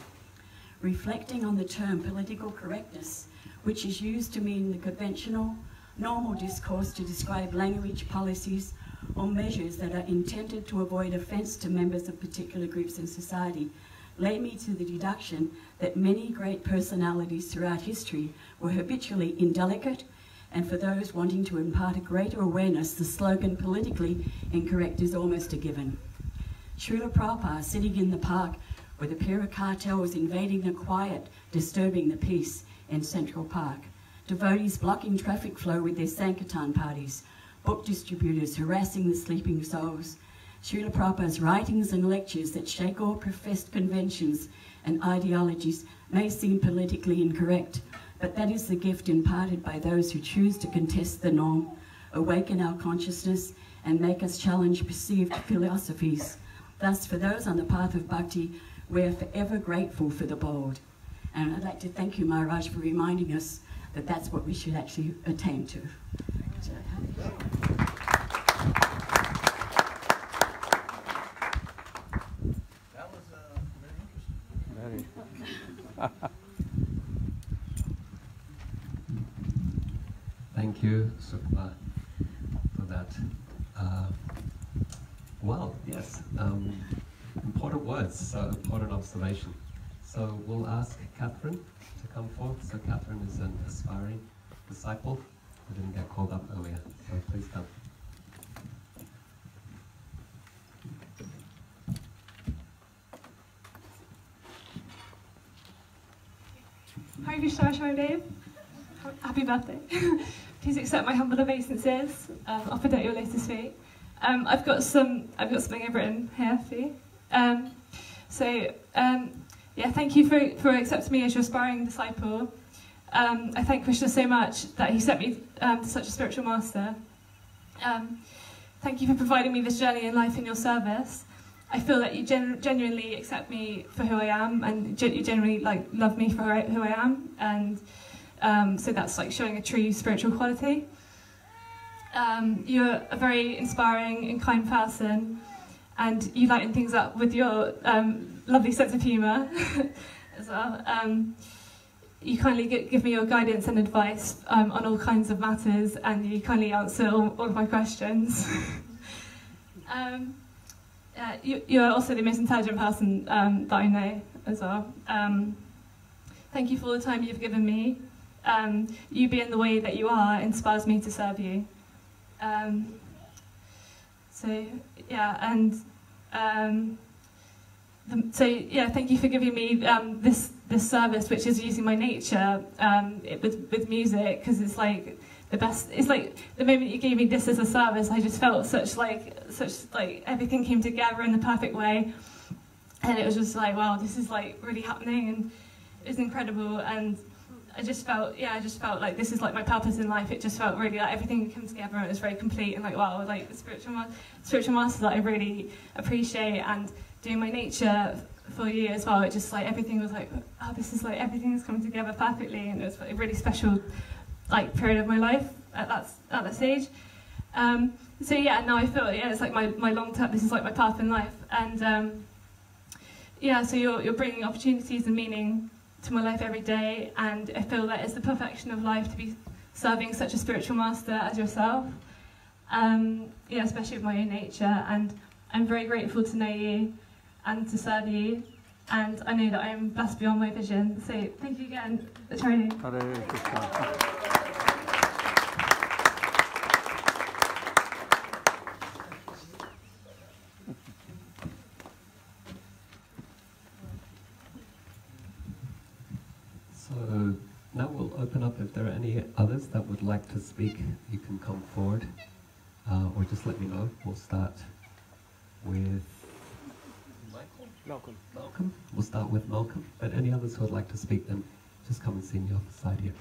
reflecting on the term political correctness, which is used to mean the conventional, normal discourse to describe language, policies, or measures that are intended to avoid offence to members of particular groups in society, led me to the deduction that many great personalities throughout history were habitually indelicate, and for those wanting to impart a greater awareness, the slogan politically incorrect is almost a given. Srila Prabhupada sitting in the park where the Pira cartel was invading the quiet, disturbing the peace in Central Park. Devotees blocking traffic flow with their Sankirtan parties. Book distributors harassing the sleeping souls. Srila Prabhupada's writings and lectures that shake all professed conventions and ideologies may seem politically incorrect, but that is the gift imparted by those who choose to contest the norm, awaken our consciousness, and make us challenge perceived philosophies. Thus, for those on the path of bhakti, we are forever grateful for the bold. And I'd like to thank you, Maharaj, for reminding us that that's what we should actually attain to. That was very interesting. Thank you, Sukma, for that. Well, yes, important words, so important observation. So we'll ask Catherine to come forth. So Catherine is an aspiring disciple who didn't get called up earlier, so please come. Hare Krishna, Sharadev. Happy birthday. Please accept my humble obeisances, offered at your lotus feet. I've got something I've written here for you. Yeah, thank you for accepting me as your aspiring disciple. I thank Krishna so much that he sent me to such a spiritual master. Thank you for providing me this journey in life in your service. I feel that you genuinely accept me for who I am, and you genuinely love me for who I am, and so that's showing a true spiritual quality. You're a very inspiring and kind person, and you lighten things up with your lovely sense of humour as well. You kindly give me your guidance and advice on all kinds of matters, and you kindly answer all of my questions. You're also the most intelligent person that I know as well. Thank you for all the time you've given me. You being the way that you are inspires me to serve you. Thank you for giving me this service, which is using my nature with music, because it's the best. It's the moment you gave me this as a service, I just felt such everything came together in the perfect way, and it was just wow, this is really happening, and it was incredible. And I just felt like this is my purpose in life. It just felt really everything came together, and it was very complete, and wow, the spiritual master that I really appreciate, and doing my nature for you as well. It just everything was oh, this is everything is coming together perfectly, and it was a really special period of my life at that stage. Now I feel it's my long term. This is my path in life, and so you're bringing opportunities and meaning to my life every day, and I feel that it's the perfection of life to be serving such a spiritual master as yourself. Especially with my own nature, and I'm very grateful to know you and to serve you, and I know that I am blessed beyond my vision. So thank you again for training. Hare Krishna. So now we'll open up. If there are any others that would like to speak, you can come forward, or just let me know. We'll start with Malcolm. We'll start with Malcolm. But any others who would like to speak, then just come and see me off the side here.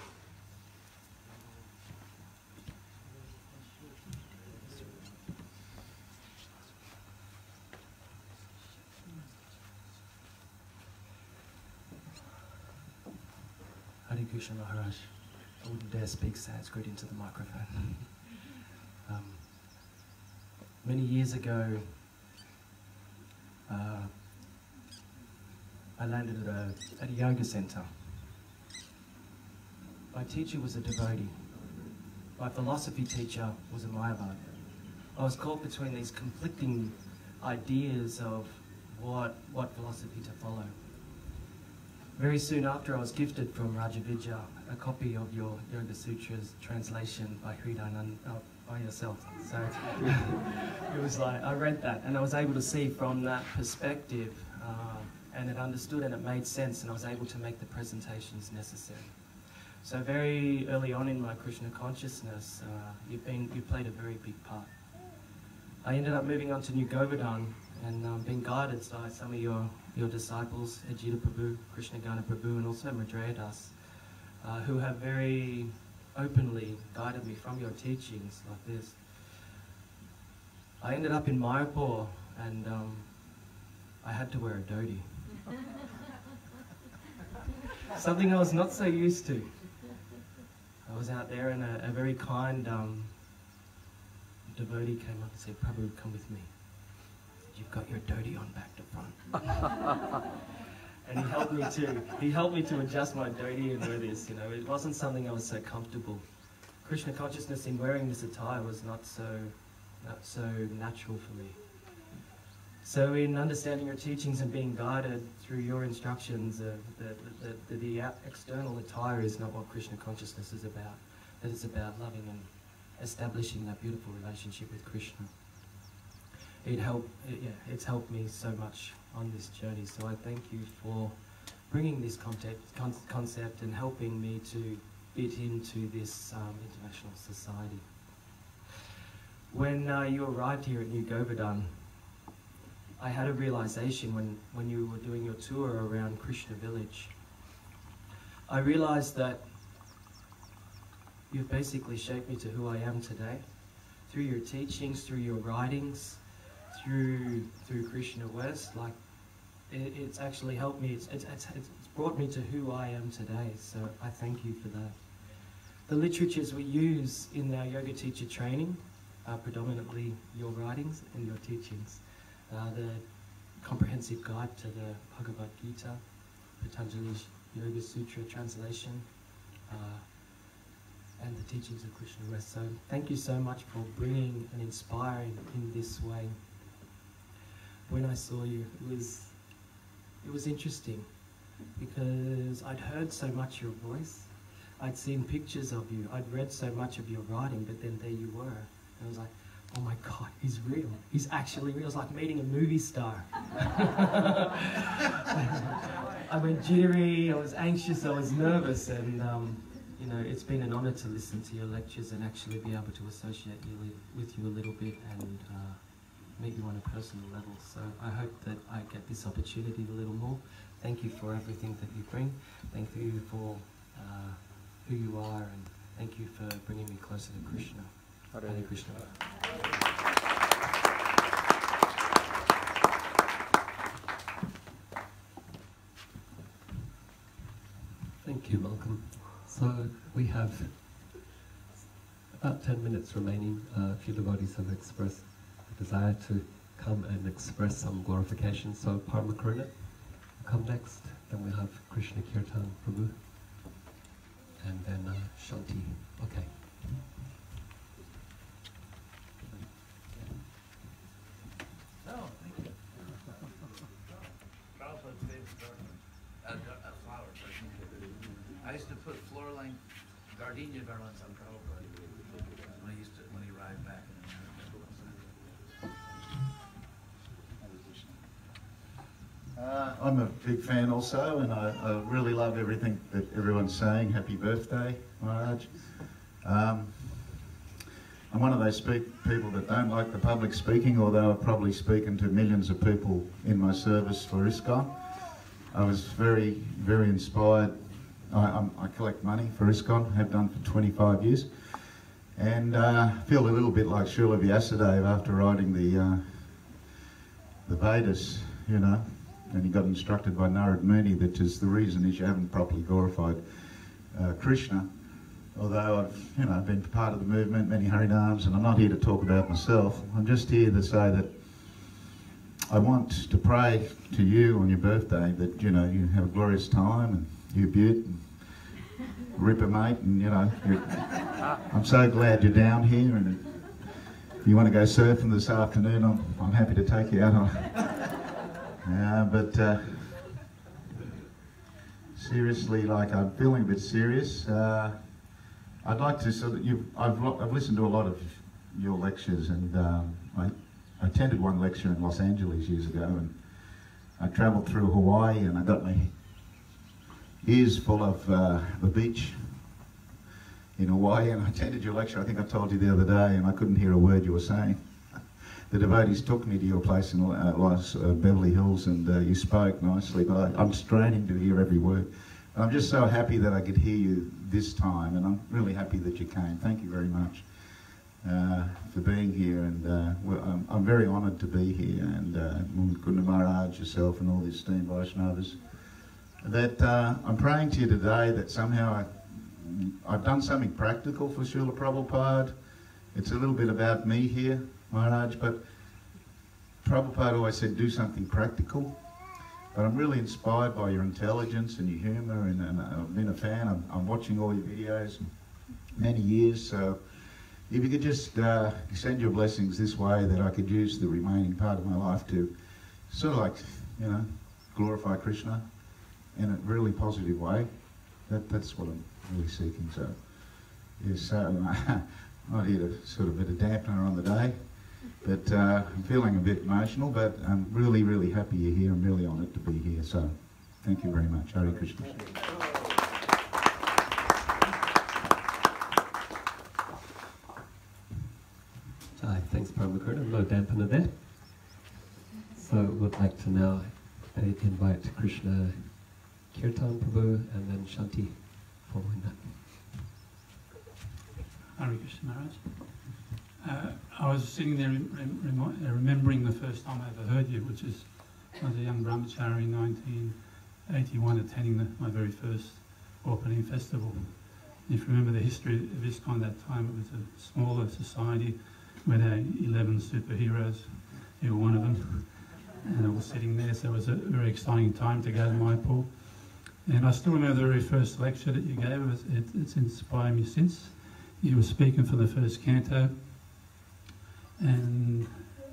Hare Krishna Maharaj. I wouldn't dare speak Sanskrit into the microphone. Many years ago, I landed at a yoga center. My teacher was a devotee. My philosophy teacher was a Mayavad. I was caught between these conflicting ideas of what philosophy to follow. Very soon after, I was gifted from Vyasa-Puja a copy of your Yoga Sutras translation by Hridayananda, by yourself. So it was I read that, and I was able to see from that perspective, and it understood and it made sense, and I was able to make the presentations necessary. So very early on in my Krishna consciousness, you played a very big part. I ended up moving on to New Govardhana and being guided by some of your disciples, H.D. Prabhu, Krishna Gana Prabhu, and also Madhurya Das. who have very openly guided me from your teachings like this. I ended up in Mayapur and I had to wear a dhoti. Something I was not so used to. I was out there and a very kind devotee came up and said, "Prabhu, come with me. You've got your dhoti on back to front." And he helped me to adjust my dhoti and wear this. You know, it wasn't something I was so comfortable. Krishna consciousness in wearing this attire was not so natural for me. So in understanding your teachings and being guided through your instructions, the external attire is not what Krishna consciousness is about. That it's about loving and establishing that beautiful relationship with Krishna. It's helped me so much on this journey. So I thank you for bringing this concept and helping me to fit into this international society. When you arrived here at New Govardhana, I had a realization when you were doing your tour around Krishna village. I realized that you've basically shaped me to who I am today. Through your teachings, through your writings, through Krishna West, like it's actually helped me, it's brought me to who I am today, so I thank you for that. The literatures we use in our yoga teacher training are predominantly your writings and your teachings. The comprehensive guide to the Bhagavad Gita, Patanjali's Yoga Sutra translation, and the teachings of Krishna West. So thank you so much for bringing and inspiring in this way. When I saw you, it was interesting because I'd heard so much your voice, I'd seen pictures of you, I'd read so much of your writing, but then there you were. And I was like, oh my God, he's real. He's actually real. It was like meeting a movie star. I went jittery, I was anxious, I was nervous, and you know, it's been an honor to listen to your lectures and actually be able to associate with you a little bit and meet you on a personal level. So I hope that I get this opportunity a little more. Thank you for everything that you bring. Thank you for who you are, and thank you for bringing me closer to Krishna. Hare Krishna. Thank you, Malcolm. So we have about 10 minutes remaining. A few devotees have expressed the desire to come and express some glorification. So Parma Karuna, come next. Then we have Krishna Kirtan Prabhu. And then Shanti. Okay. I used to put floor-length gardenia garlands on Prabhupada when he arrived back in America. I'm a big fan also, and I really love everything that everyone's saying. Happy birthday, Maharaj. I'm one of those people that don't like the public speaking, although I've probably spoken to millions of people in my service for ISKCON. I was very, very inspired. I collect money for ISKCON, have done for 25 years, and feel a little bit like Srila Vyasa-Deva after writing the Vedas, you know, and he got instructed by Narad Muni that is the reason is you haven't properly glorified Krishna. Although I've, you know, been part of the movement, many Harinams, and I'm not here to talk about myself. I'm just here to say that I want to pray to you on your birthday that, you know, you have a glorious time and you beaut and ripper mate, and, you know, I'm so glad you're down here, and if you want to go surfing this afternoon, I'm happy to take you out on it. But seriously, like, I'm feeling a bit serious. I'd like to sort of, I've listened to a lot of your lectures, and I attended one lecture in Los Angeles years ago, and I travelled through Hawaii, and I got my ears full of the beach in Hawaii, and I attended your lecture. I think I told you the other day, and I couldn't hear a word you were saying. The devotees took me to your place in Beverly Hills, and you spoke nicely, but I'm straining to hear every word. I'm just so happy that I could hear you this time, and I'm really happy that you came. Thank you very much for being here, and I'm very honoured to be here, and Mukunda Maharaj, yourself, and all the esteemed Vaishnavas. That I'm praying to you today that somehow I've done something practical for Srila Prabhupada. It's a little bit about me here, Maharaj, but Prabhupada always said do something practical. But I'm really inspired by your intelligence and your humour, and I've been a fan. I'm watching all your videos many years, so if you could just send your blessings this way, that I could use the remaining part of my life to sort of like, you know, glorify Krishna in a really positive way. That's what I'm really seeking. So, yes, so I'm not here to sort of bit of dampener on the day, but I'm feeling a bit emotional, but I'm really, really happy you're here. I'm really honoured to be here. So, thank you very much. Hare Krishna. Hi, thanks Prabhupada. No dampener there. So, we'd like to now invite Krishna Kirtan Prabhu and then Shanti following that. Hare Krishna Maharaj. I was sitting there remembering the first time I ever heard you, which is I was a young brahmachari in 1981 attending my very first opening festival. And if you remember the history of ISKCON at that time, it was a smaller society with 11 superheroes. You were one of them. And I was sitting there, so it was a very exciting time to go to Mayapur. And I still remember the very first lecture that you gave. It's inspired me since. You were speaking for the first canto, and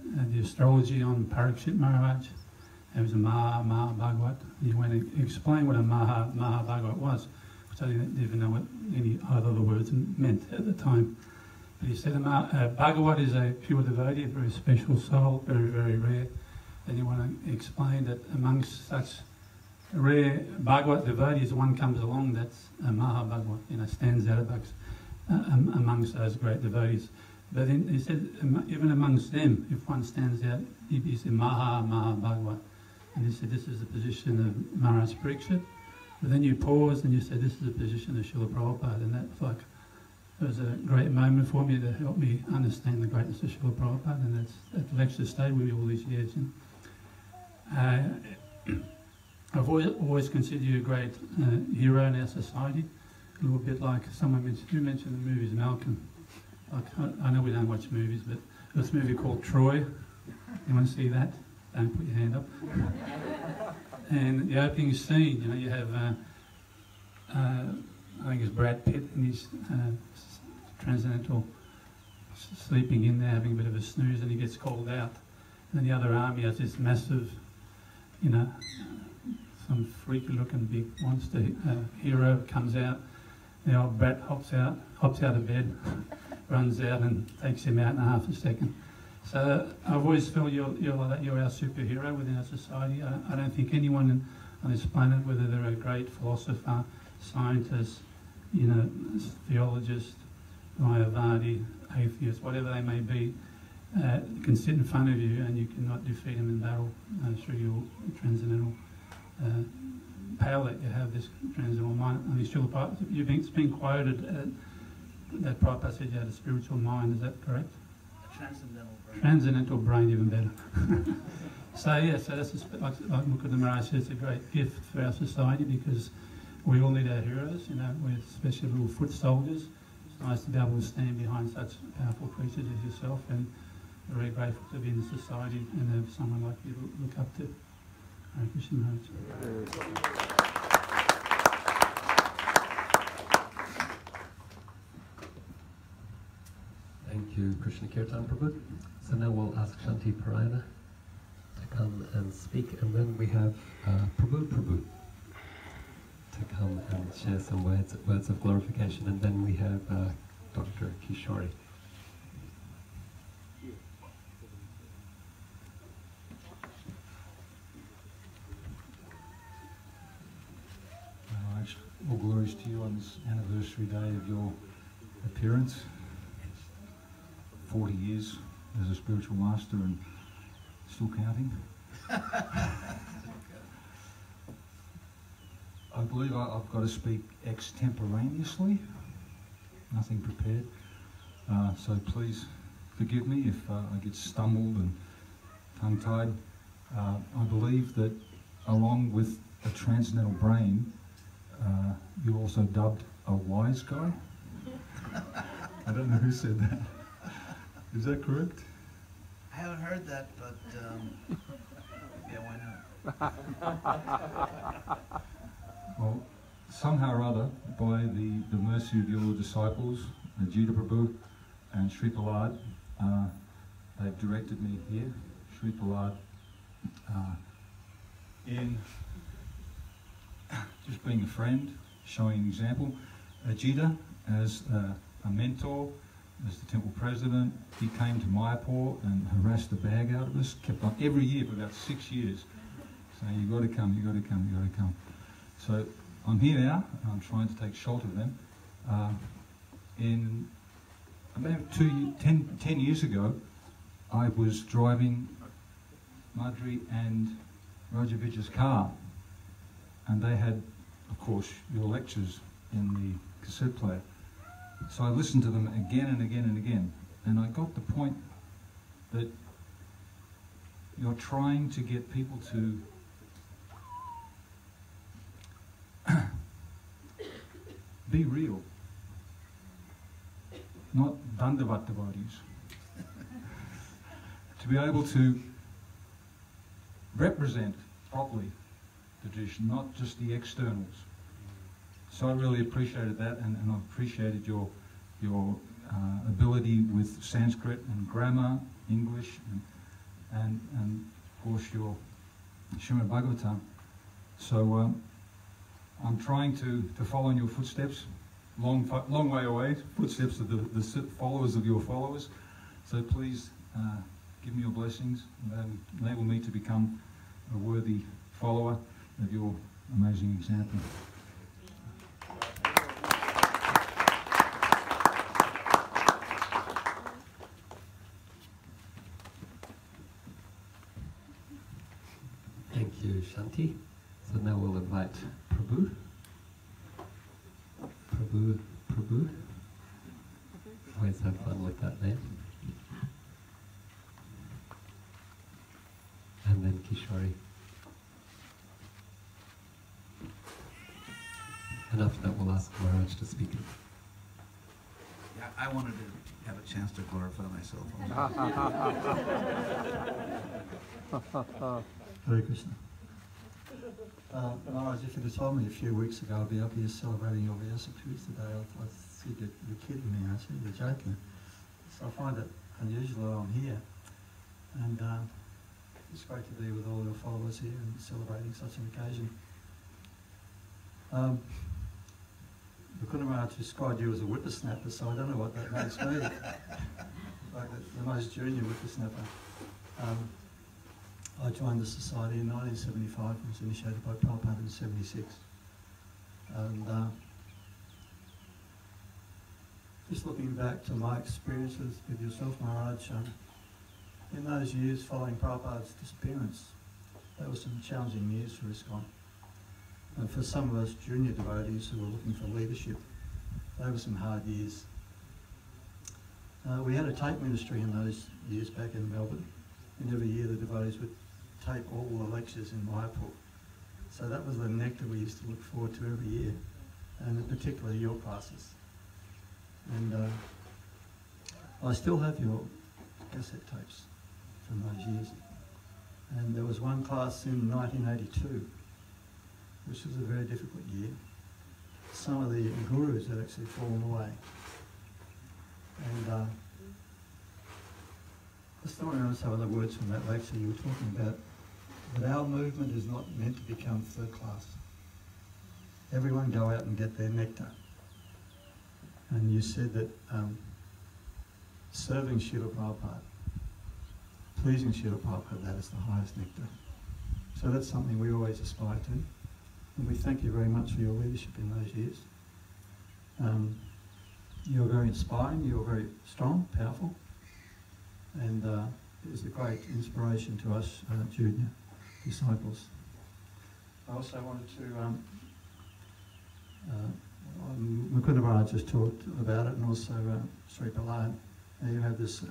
the astrology on Parikshit Maharaj. It was a Maha Bhagavat. You went and explained what a Maha Bhagavat was, which I didn't even know what any other words meant at the time. But he said Bhagavat is a pure devotee, a very special soul, very, very rare. Then you want to explain that amongst such rare Bhagavat devotees, one comes along that's a Maha Bhagavat, stands out amongst those great devotees. But then he said, even amongst them, if one stands out, he said Maha Bhagavat. And he said, this is the position of Maharaj Parikshit. But then you paused and you said, this is the position of Srila Prabhupada. And that was a great moment for me to help me understand the greatness of Srila Prabhupada. And that lecture stayed with me all these years. I've always considered you a great hero in our society. A little bit like someone mentioned, you mentioned the movies Malcolm. I know we don't watch movies, but there's a movie called Troy. You want to see that? Don't put your hand up. And the opening scene, you have, I think it's Brad Pitt and his transcendental sleeping in there, having a bit of a snooze, and he gets called out. And then the other army has this massive, some freaky-looking big monster hero comes out. The old brat hops out of bed, runs out and takes him out in half a second. So I've always felt you're like that. You're our superhero within our society. I don't think anyone on this planet, whether they're a great philosopher, scientist, theologist, Mayavadi, atheist, whatever they may be, can sit in front of you and you cannot defeat them in battle through your transcendental power that you have, this transcendental mind. I mean, it's been quoted that Prabhupada said you had a spiritual mind. Is that correct? Transcendental brain, even better. So that's like Mukunda Maharaj said, it's a great gift for our society because we all need our heroes. We're especially little foot soldiers. It's nice to be able to stand behind such powerful creatures as yourself, and we're very grateful to be in the society and have someone like you to look up to. Hare Krishna Maharaj. Thank you, Krishna Kirtan Prabhu. So now we'll ask Shanti Parayana to come and speak, and then we have Prabhu to come and share some words of glorification, and then we have Dr. Kishori. All glories to you on this anniversary day of your appearance. 40 years as a spiritual master and still counting. I believe I've got to speak extemporaneously, nothing prepared. So please forgive me if I get stumbled and tongue-tied. I believe that along with a transcendental brain, you're also dubbed a wise guy. I don't know who said that. Is that correct? I haven't heard that, but yeah, why not? Well, somehow or other, by the mercy of your disciples, Ajita Prabhu and Sri Prahlad, they've directed me here. Sri Prahlad, in just being a friend, showing an example. Ajita, as a mentor, as the temple president, he came to Mayapur and harassed the bag out of us, kept on every year for about 6 years, saying, you've got to come, you've got to come, you've got to come. So I'm here now, and I'm trying to take shelter of them. In about 10 years ago, I was driving Madhuri and Roger Vijay's car, and they had, of course, your lectures in the cassette player. So I listened to them again and again and again, and I got the point that you're trying to get people to be real, not Dandavat devotees. To be able to represent properly the tradition, not just the externals. So I really appreciated that, and I appreciated your ability with Sanskrit and grammar, English, and of course your Srimad Bhagavatam. So I'm trying to follow in your footsteps, long way away, footsteps of the followers of your followers. So please give me your blessings and enable me to become a worthy follower of your amazing example. Thank you, Shanti. So now we'll invite Prabhu. Prabhu. Always have fun with that name. And then Kishori. And after that we'll ask Maharaj to speak. Yeah, I wanted to have a chance to glorify myself. Hare Krishna. Maharaj, if you'd have told me a few weeks ago I'd be up here celebrating your Vyasa-Puja today, I think you're kidding me, actually, you're joking. So I find it unusual that I'm here. And it's great to be with all your followers here and celebrating such an occasion. Maharaj described you as a whippersnapper, so I don't know what that makes me. Like the most junior whippersnapper. I joined the society in 1975 and was initiated by Prabhupada in 76. And just looking back to my experiences with yourself, Maharaj, in those years following Prabhupada's disappearance, there were some challenging years for ISKCON. And for some of us junior devotees who were looking for leadership, they were some hard years. We had a tape ministry in those years back in Melbourne, and every year the devotees would tape all the lectures in Mayapur. So that was the nectar we used to look forward to every year, and particularly your classes. And I still have your cassette tapes from those years. And there was one class in 1982, which was a very difficult year. Some of the gurus had actually fallen away. And I still remember some of the words from that lecture you were talking about, that our movement is not meant to become third class. Everyone go out and get their nectar. And you said that serving Srila Prabhupada, pleasing Srila Prabhupada, that is the highest nectar. So that's something we always aspire to. And we thank you very much for your leadership in those years. You're very inspiring, you're very strong, powerful, and it was a great inspiration to us junior disciples. I also wanted to Mukunda Maharaj just talked about it, and also Sri Prahlad. You have this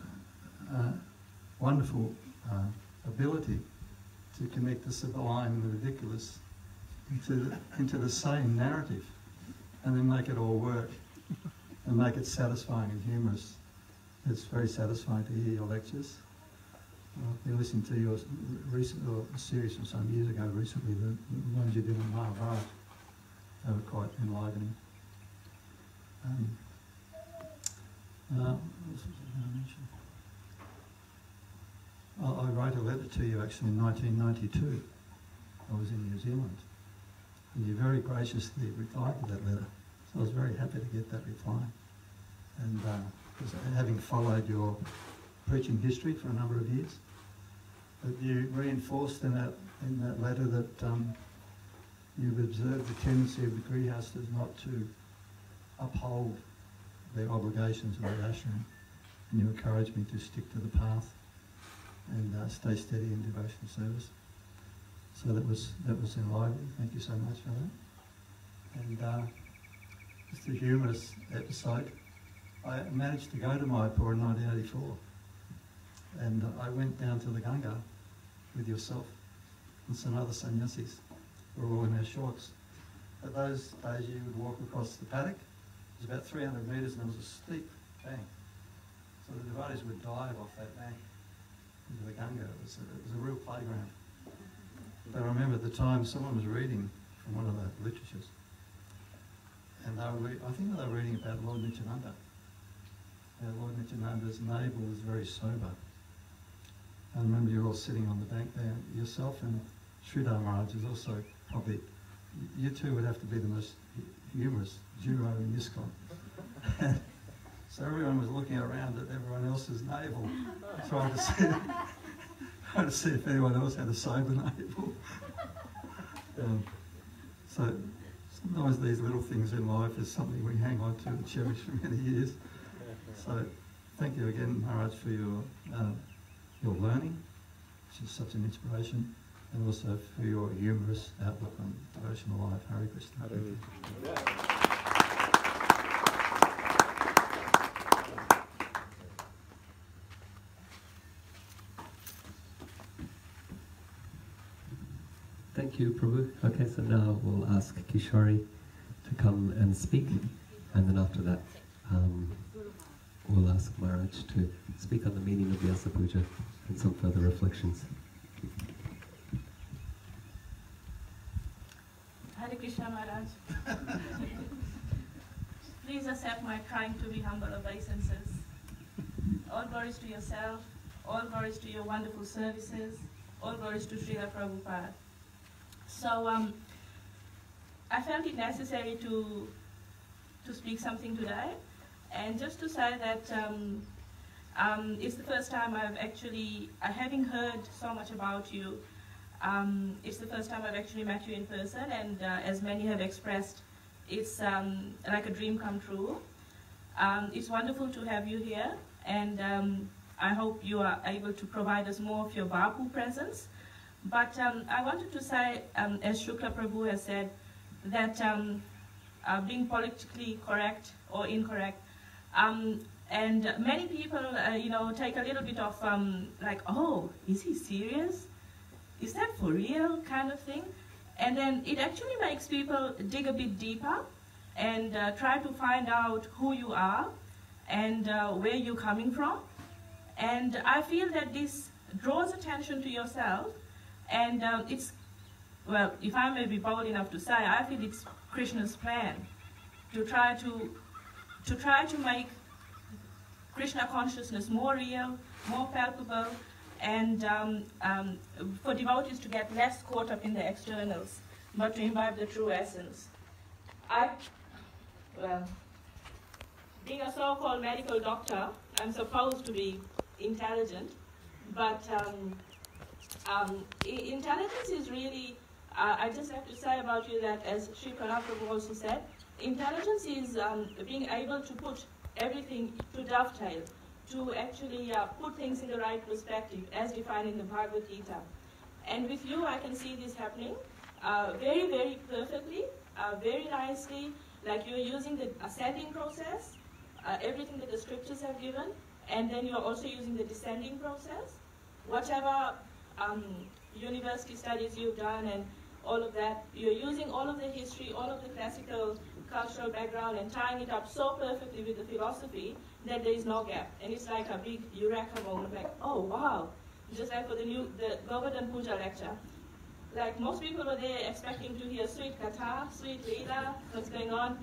wonderful ability to connect the sublime and the ridiculous into the same narrative, and then make it all work, and make it satisfying and humorous. It's very satisfying to hear your lectures. I've been listening to your recent series from some years ago recently, the ones you did on Mahabharata. They were quite enlivening. What else was I going to mention? I wrote a letter to you actually in 1992. I was in New Zealand. And you very graciously replied to that letter. So I was very happy to get that reply. And because having followed your preaching history for a number of years, but you reinforced in that letter that you've observed the tendency of the grihastas not to uphold their obligations of the ashram, and you encouraged me to stick to the path and stay steady in devotional service. So that was enlivening. Thank you so much for that. And just a humorous episode. I managed to go to Mayapur in 1984, and I went down to the Ganga with yourself and some other sannyasis. We were all in our shorts. At those days you would walk across the paddock. It was about 300 metres and there was a steep bank. So the devotees would dive off that bank into the Ganga. It was a real playground. But I remember at the time someone was reading from one of the literatures, and I think they were reading about Lord Nityananda. Lord Nityananda's navel was very sober. I remember you're all sitting on the bank there, yourself and Sridhar Maharaj is also probably, you two would have to be the most humorous duo in ISKCON. So everyone was looking around at everyone else's navel, trying to see if anyone else had a sober navel. So sometimes these little things in life is something we hang on to and cherish for many years. So thank you again, Maharaj, for your learning, which is such an inspiration, and also for your humorous outlook on devotional life. Hare Krishna. Thank you, Prabhu. Okay, so now we'll ask Kishori to come and speak, and then after that we'll ask Maharaj to speak on the meaning of Vyasa-Puja and some further reflections. Hare Krishna, Maharaj. Please accept my trying to be humble obeisances. All glories to yourself, all glories to your wonderful services, all glories to Srila Prabhupada. So I felt it necessary to speak something today, and just to say that it's the first time I've actually, having heard so much about you, it's the first time I've actually met you in person, and as many have expressed, it's like a dream come true. It's wonderful to have you here, and I hope you are able to provide us more of your Vapu presence. But I wanted to say, as Shukla Prabhu has said, that being politically correct or incorrect, and many people, take a little bit of like, oh, is he serious? Is that for real kind of thing? And then it actually makes people dig a bit deeper and try to find out who you are and where you're coming from. And I feel that this draws attention to yourself. And it's, well, if I may be bold enough to say, I feel it's Krishna's plan to try to make Krishna consciousness more real, more palpable, and for devotees to get less caught up in the externals, but to imbibe the true essence. Being a so-called medical doctor, I'm supposed to be intelligent, but intelligence is really, I just have to say about you that, as Sri Prabhu also said, intelligence is being able to put everything to dovetail, to actually put things in the right perspective, as defined in the Bhagavad Gita. And with you, I can see this happening very, very perfectly. very nicely, like you're using the ascending process, everything that the scriptures have given, and then you're also using the descending process. Whatever university studies you've done and all of that, you're using all of the history, all of the classical cultural background and tying it up so perfectly with the philosophy that there is no gap. And it's like a big eureka moment, like, oh wow. Just like for the Govardhana-Puja lecture. Like most people were there expecting to hear sweet katha, sweet leela, what's going on.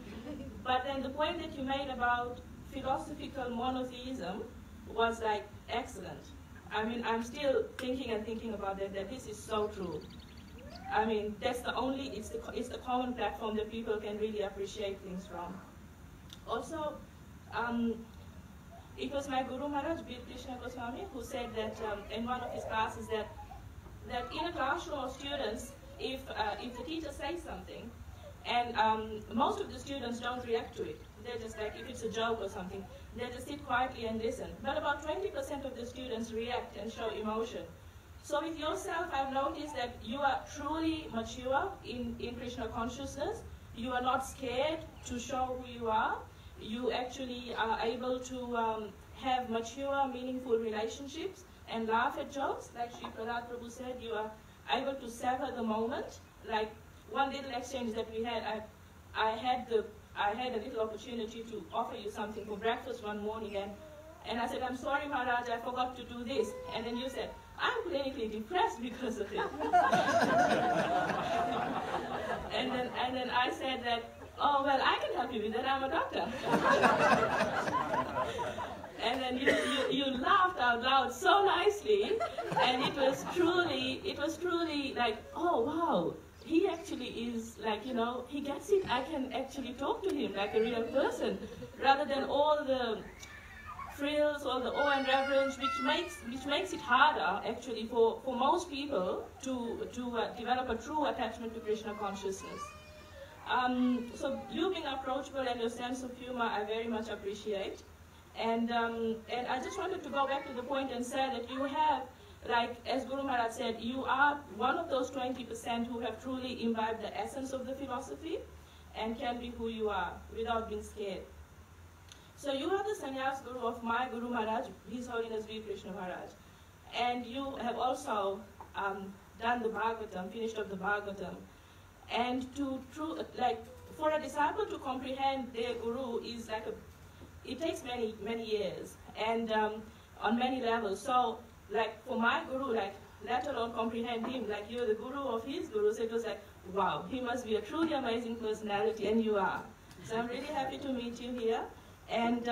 But then the point that you made about philosophical monotheism was like excellent. I mean, I'm still thinking about that this is so true. I mean, that's the only, it's the common platform that people can really appreciate things from. Also, it was my Guru Maharaj, H.D.Goswami, who said that in one of his classes that in a classroom of students, if the teacher says something, and most of the students don't react to it, they're just like, if it's a joke or something, they just sit quietly and listen. But about 20% of the students react and show emotion. So with yourself, I've noticed that you are truly mature in Krishna consciousness. You are not scared to show who you are. You actually are able to have mature, meaningful relationships and laugh at jokes. Like Sri Prahlad Prabhu said, you are able to savor the moment. Like one little exchange that we had, I had a little opportunity to offer you something for breakfast one morning, and I said, I'm sorry, Maharaj, I forgot to do this. And then you said, I'm clinically depressed because of it. and then I said that, oh, well, I can help you with that, I'm a doctor. And then you laughed out loud so nicely, and it was truly like, oh, wow, he actually is like, you know, he gets it. I can actually talk to him like a real person, rather than all the frills or the awe and reverence, which makes it harder actually for most people to develop a true attachment to Krishna consciousness. So you being approachable and your sense of humor, I very much appreciate. And I just wanted to go back to the point and say that you have, like as Guru Maharaj said, you are one of those 20% who have truly imbibed the essence of the philosophy and can be who you are without being scared. So you are the sannyas guru of my Guru Maharaj, His Holiness V. Krishna Maharaj. And you have also done the Bhagavatam, finished up the Bhagavatam. And for a disciple to comprehend their guru is like it takes many, many years and on many levels. So like for my guru, like let alone comprehend him, like you're the guru of his guru, so it was like, wow, he must be a truly amazing personality, and you are. So I'm really happy to meet you here. And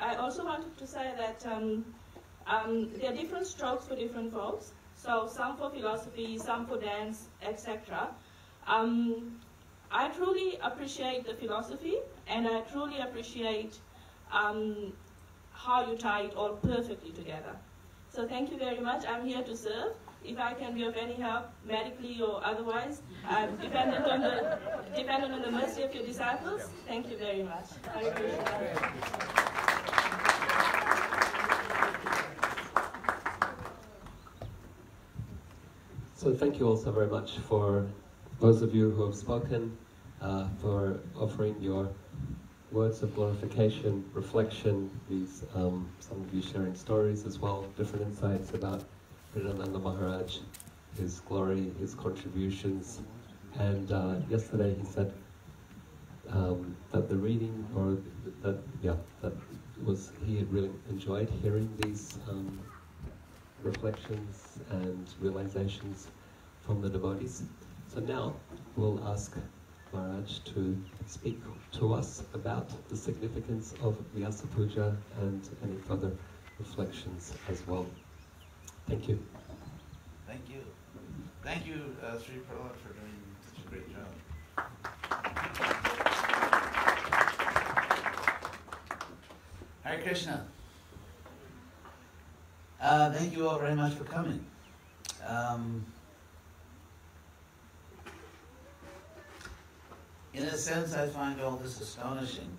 I also wanted to say that there are different strokes for different folks. So some for philosophy, some for dance, etc. I truly appreciate the philosophy, and I truly appreciate how you tie it all perfectly together. So thank you very much. I'm here to serve. If I can be of any help, medically or otherwise, dependent on the mercy of your disciples. Thank you very much. Hare Krishna. So thank you also very much for those of you who have spoken, for offering your words of glorification, reflection, these some of you sharing stories as well, different insights about Vridananda Maharaj, his glory, his contributions. And yesterday he said that the reading, or he had really enjoyed hearing these reflections and realizations from the devotees. So now we'll ask Maharaj to speak to us about the significance of Vyasa-Puja and any further reflections as well. Thank you. Thank you. Thank you, Sri Prahlad, for doing such a great job. Hare Krishna. Thank you all very much for coming. In a sense, I find all this astonishing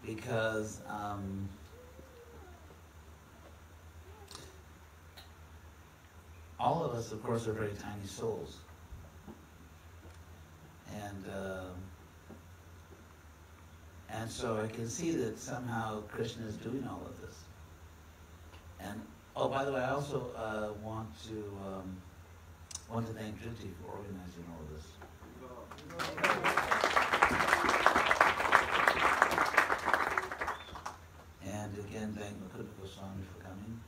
because all of us, of course, are very tiny souls. And so I can see that somehow Krishna is doing all of this. And oh, by the way, I also want to thank Jyoti for organizing all of this. And again, thank H.D.Goswami for coming.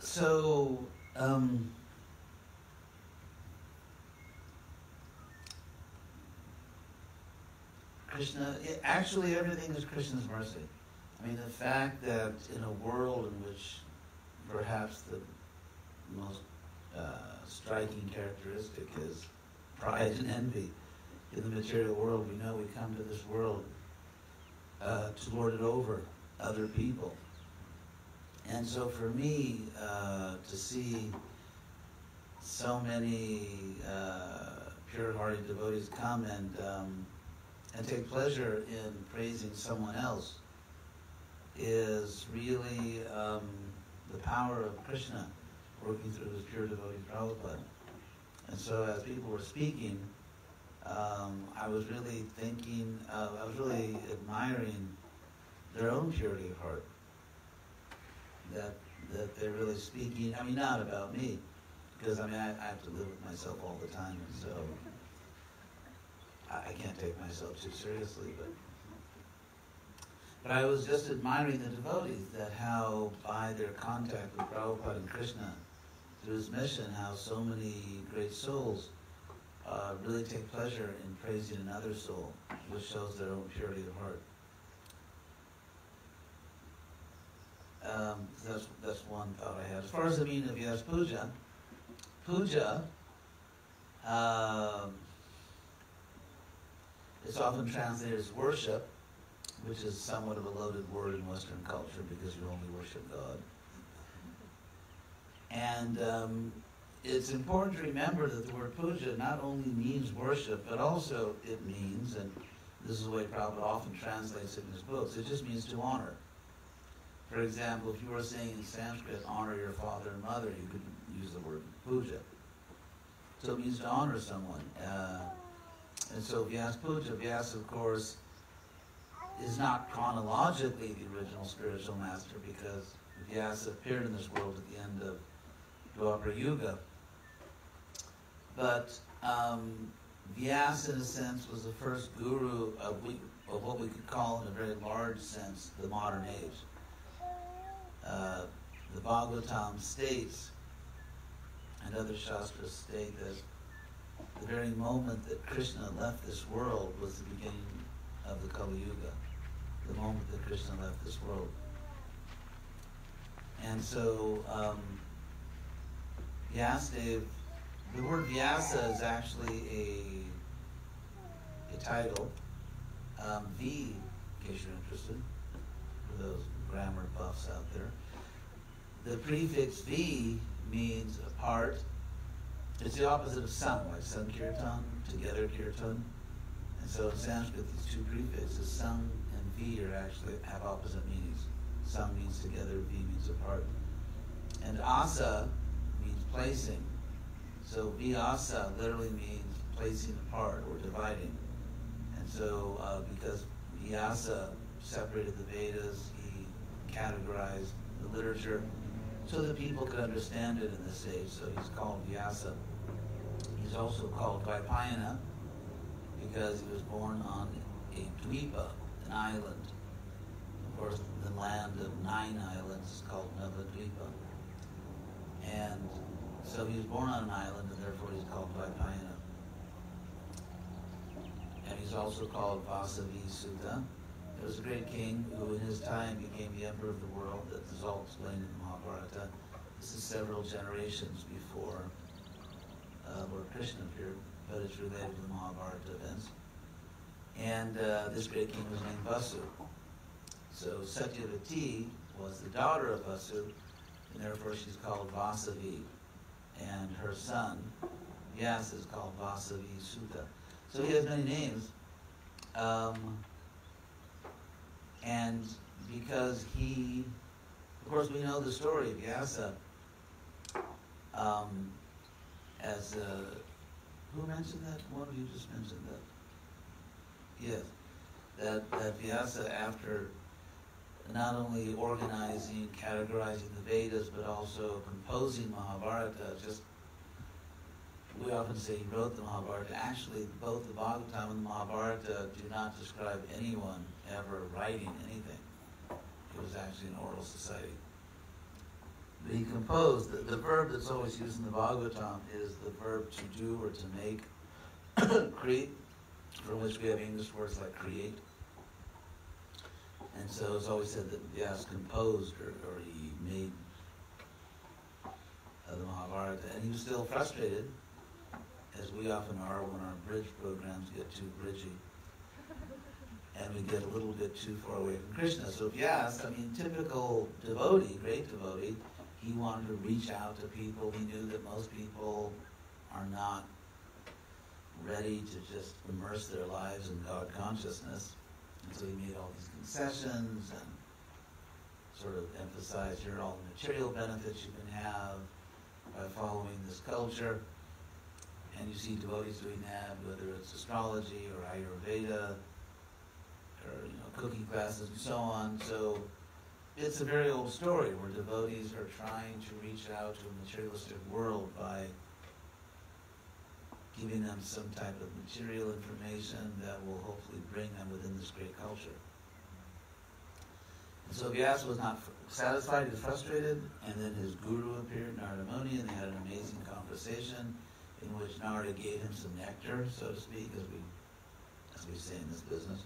So, Krishna, actually everything is Krishna's mercy. I mean, the fact that in a world in which perhaps the most striking characteristic is pride and envy in the material world, we know we come to this world to lord it over other people. And so for me, to see so many pure-hearted devotees come and take pleasure in praising someone else is really the power of Krishna working through his pure devotee Prabhupada. And so as people were speaking, I was really thinking, I was really admiring their own purity of heart. That they're really speaking, I mean, not about me, because I mean, I have to live with myself all the time, and so I can't take myself too seriously, but I was just admiring the devotees, that how by their contact with Prabhupada and Krishna, through his mission, how so many great souls really take pleasure in praising another soul, which shows their own purity of heart. That's one thought I had. As far as the meaning of Vyasa-Puja, it's often translated as worship, which is somewhat of a loaded word in Western culture because you only worship God. And it's important to remember that the word puja not only means worship, but also it means, and this is the way Prabhupada often translates it in his books, it just means to honor. For example, if you were saying in Sanskrit, honor your father and mother, you could use the word puja. So it means to honor someone. And so Vyasa-Puja, Vyasa, of course, is not chronologically the original spiritual master because Vyasa appeared in this world at the end of Dwapara Yuga. But Vyasa, in a sense, was the first guru of what we could call, in a very large sense, the modern age. The Bhagavatam states, and other Shastras state, that the very moment that Krishna left this world was the beginning of the Kali Yuga, the moment that Krishna left this world. And so, Vyasadeva, the word Vyasa is actually a title. V, in case you're interested, for those grammar buffs out there. The prefix V means apart. It's the opposite of sang, like Sankirtan, together Kirtan. And so in Sanskrit, these two prefixes, sang and V, have opposite meanings. Sang means together, V means apart. And asa means placing. So Vyasa literally means placing apart or dividing. And so because Vyasa separated the Vedas, he categorized the literature so that people could understand it in this age. So he's called Vyasa. He's also called Vaipayana because he was born on a dvipa, an island. Of course, the land of 9 islands is called Navadvipa. And so he was born on an island, and therefore he's called Vaipayana. And he's also called Vasavi-Sutta. There was a great king who in his time became the emperor of the world. That is all explained in the Mahabharata. This is several generations before Lord Krishna appeared, but it's related to the Mahabharata events. And this great king was named Vasu. So Satyavati was the daughter of Vasu, and therefore she's called Vasavi. And her son, Vyasa, is called Vasavi-Sutta. So he has many names. And because he Of course, we know the story of Vyasa. Who mentioned that? One of you just mentioned that. Yes. That Vyasa, after not only organizing, categorizing the Vedas, but also composing Mahabharata, we often say he wrote the Mahabharata. Actually, both the Bhagavatam and the Mahabharata do not describe anyone ever writing anything. It was actually an oral society. But he composed. The verb that's always used in the Bhagavatam is the verb to do or to make, create, from which we have English words like create. And so it's always said that Vyasa composed or he made the Mahabharata. And he was still frustrated, as we often are when our bridge programs get too bridgy. And we get a little bit too far away from Krishna. So Vyasa, typical devotee, great devotee, he wanted to reach out to people. He knew that most people are not ready to just immerse their lives in God consciousness. And so he made all these concessions and sort of emphasized here are all the material benefits you can have by following this culture. And you see devotees doing that, whether it's astrology or Ayurveda, or cooking classes and so on. So it's a very old story where devotees are trying to reach out to a materialistic world by giving them some type of material information that will hopefully bring them within this great culture. And so Vyasa was not satisfied, he was frustrated, and then his guru appeared, Narada Muni, and they had an amazing conversation in which Narada gave him some nectar, so to speak, as we say in this business.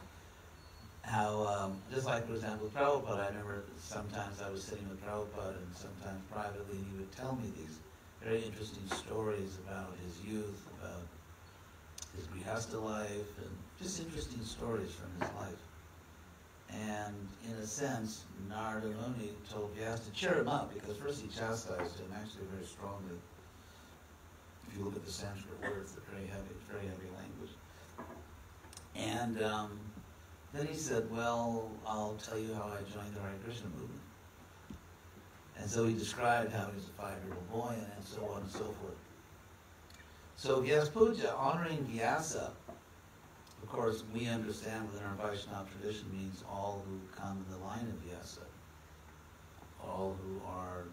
How, just like, for example, Prabhupada, I remember sometimes I was sitting with Prabhupada and sometimes privately, and he would tell me these very interesting stories about his youth, about his grihastha life, and just interesting stories from his life. And in a sense, Narada Muni told Vyasa to cheer him up, because first he chastised him actually very strongly. If you look at the Sanskrit words, they're very heavy language. And then he said, well, I'll tell you how I joined the Hare Krishna movement. And so he described how he was a 5-year-old boy and so on and so forth. So Vyasa-Puja, honoring Vyasa, of course, we understand within our Vaishnava tradition means all who come in the line of Vyasa, all who are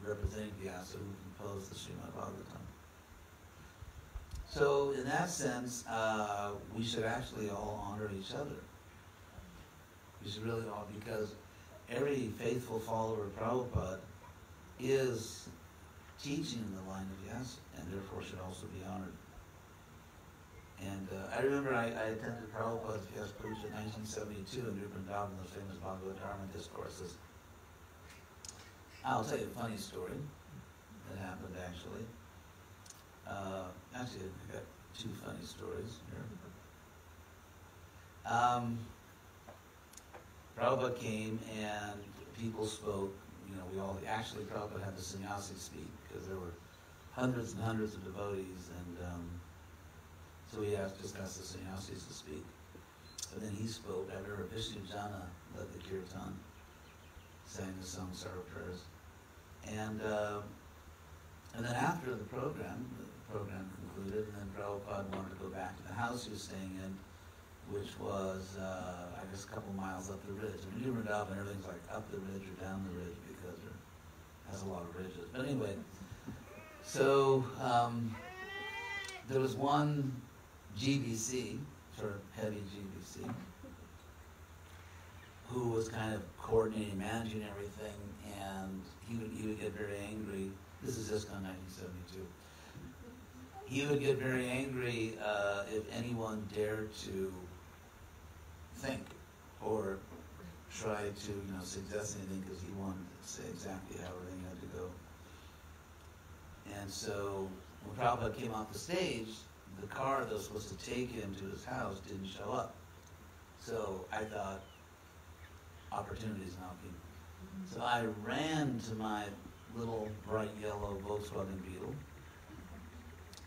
representing Vyasa, who composed the Srimad Bhagavatam. So in that sense, we should actually all honor each other. We should really all, because every faithful follower of Prabhupada is teaching in the line of Vyasa, and therefore should also be honored. And I remember I attended Prabhupada's Vyasa-Puja in 1972 in New Vrindavan, the famous Bhagavad-Dharma discourses. I'll tell you a funny story that happened actually. Actually, I got 2 funny stories here. Prabhupada came and people spoke. Prabhupada had the sannyasi speak because there were hundreds and hundreds of devotees, and so he just asked the sannyasis to speak. And then he spoke. I remember Vishnu Jana led the kirtan, sang the Samsara prayers. And then after the program concluded, and then Prabhupada wanted to go back to the house he was staying in, which was, I guess, a couple miles up the ridge. And New Vrindavan, everything's like up the ridge or down the ridge because it has a lot of ridges. But anyway, so there was one GBC, sort of heavy GBC, who was kind of coordinating, managing everything, and he would get very angry. This is ISKCON 1972. He would get very angry if anyone dared to think or try to suggest anything, because he wanted to say exactly how everything had to go. And so when Prabhupada came off the stage, the car that was supposed to take him to his house didn't show up. So I thought, opportunity's knocking. So I ran to my little bright yellow Volkswagen Beetle,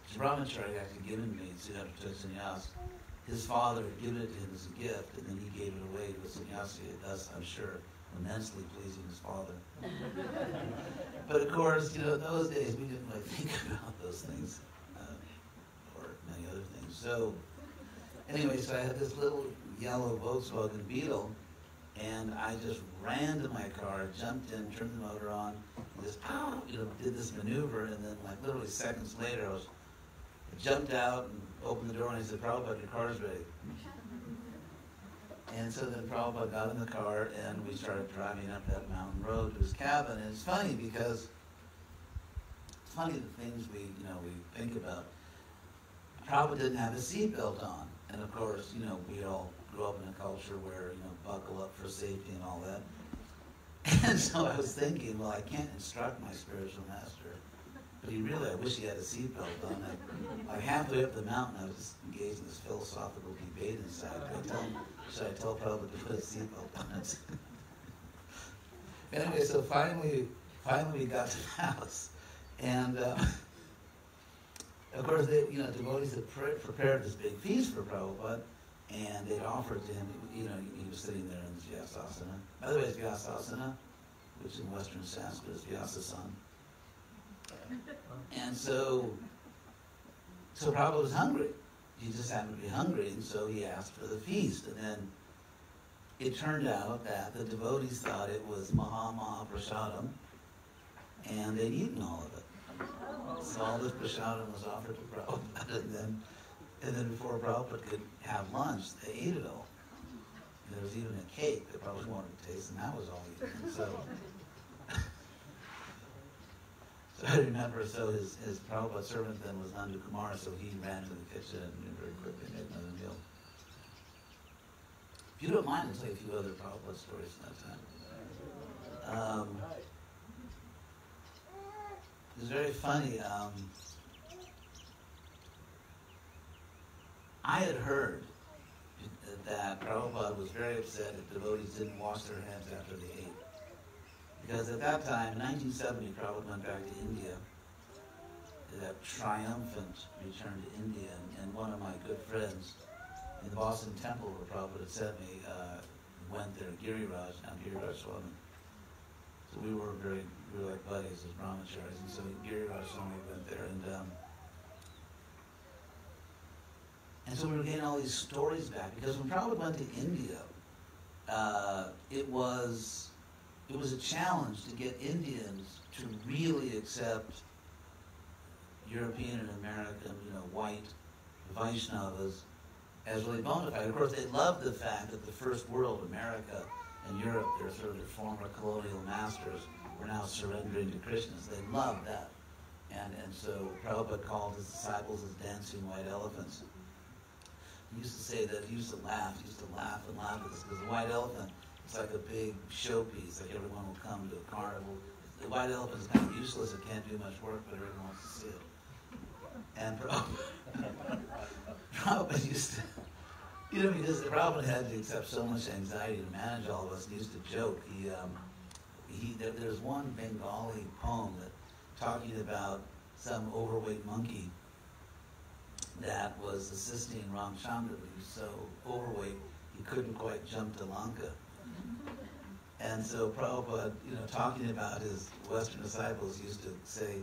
which Brahmachari had actually given me, Siddhartha Sannyas. His father had given it to him as a gift, and then he gave it away to a sannyasi. Thus, I'm sure, immensely pleasing his father. But of course, you know, those days we didn't really think about those things, or many other things. So anyway, so I had this little yellow Volkswagen Beetle, and I just ran to my car, jumped in, turned the motor on, and just, you know, did this maneuver, and then like literally seconds later, I jumped out and opened the door, and I said, Prabhupada, your car's ready. And so then Prabhupada got in the car, and we started driving up that mountain road to his cabin. And it's funny because, it's funny the things we think about. Prabhupada didn't have a seatbelt on. And of course, you know, we all grew up in a culture where, you know, buckle up for safety and all that. And so I was thinking, well, I can't instruct my spiritual master, but I wish he had a seatbelt on. Like halfway up the mountain, I was just engaged in this philosophical debate inside. Should I tell Prabhupada to put a seatbelt on it? Anyway, so finally we got to the house, and of course, devotees had prepared this big feast for Prabhupada, and they'd offered to him, you know, he was sitting there in his Vyasa-asana. By the way, it's Vyasa-asana, which in Western Sanskrit is Vyasa-san. And so Prabhupada was hungry. He just happened to be hungry, and so he asked for the feast. And then it turned out that the devotees thought it was Maha Prasadam, and they'd eaten all of it. So all this prasadam was offered to Prabhupada, and then before Prabhupada could have lunch, they ate it all. And there was even a cake that Prabhupada wanted to taste, and that was all eaten. So I remember, so his Prabhupada servant then was Nandu Kumar, so he ran to the kitchen and very quickly made another meal. If you don't mind, I'll tell you a few other Prabhupada stories from that time. It was very funny. I had heard that Prabhupada was very upset if devotees didn't wash their hands after they ate. Because at that time, in 1970, Prabhupada went back to India, that triumphant return to India, and one of my good friends in the Boston temple where Prabhupada had sent me went there, Giriraj Swami. So we were like buddies as brahmacharis, and so Giriraj Swami went there, and so we were getting all these stories back, because when Prabhupada went to India, it was a challenge to get Indians to really accept European and American, you know, white Vaishnavas as really bona fide. Of course, they loved the fact that the first world, America and Europe, their former colonial masters, were now surrendering to Krishna. So they loved that. And so Prabhupada called his disciples as dancing white elephants. He used to say that, he used to laugh and laugh at this, because the white elephant, it's like a big showpiece, like everyone will come to a carnival. The white elephant is kind of useless, it can't do much work, but everyone wants to see it. And Prabhupada used to, you know, because Prabhupada had to accept so much anxiety to manage all of us, and he used to joke. There's one Bengali poem that talking about some overweight monkey that was assisting Ramchandra, but he was so overweight he couldn't quite jump to Lanka. And so Prabhupada, you know, talking about his Western disciples, used to say,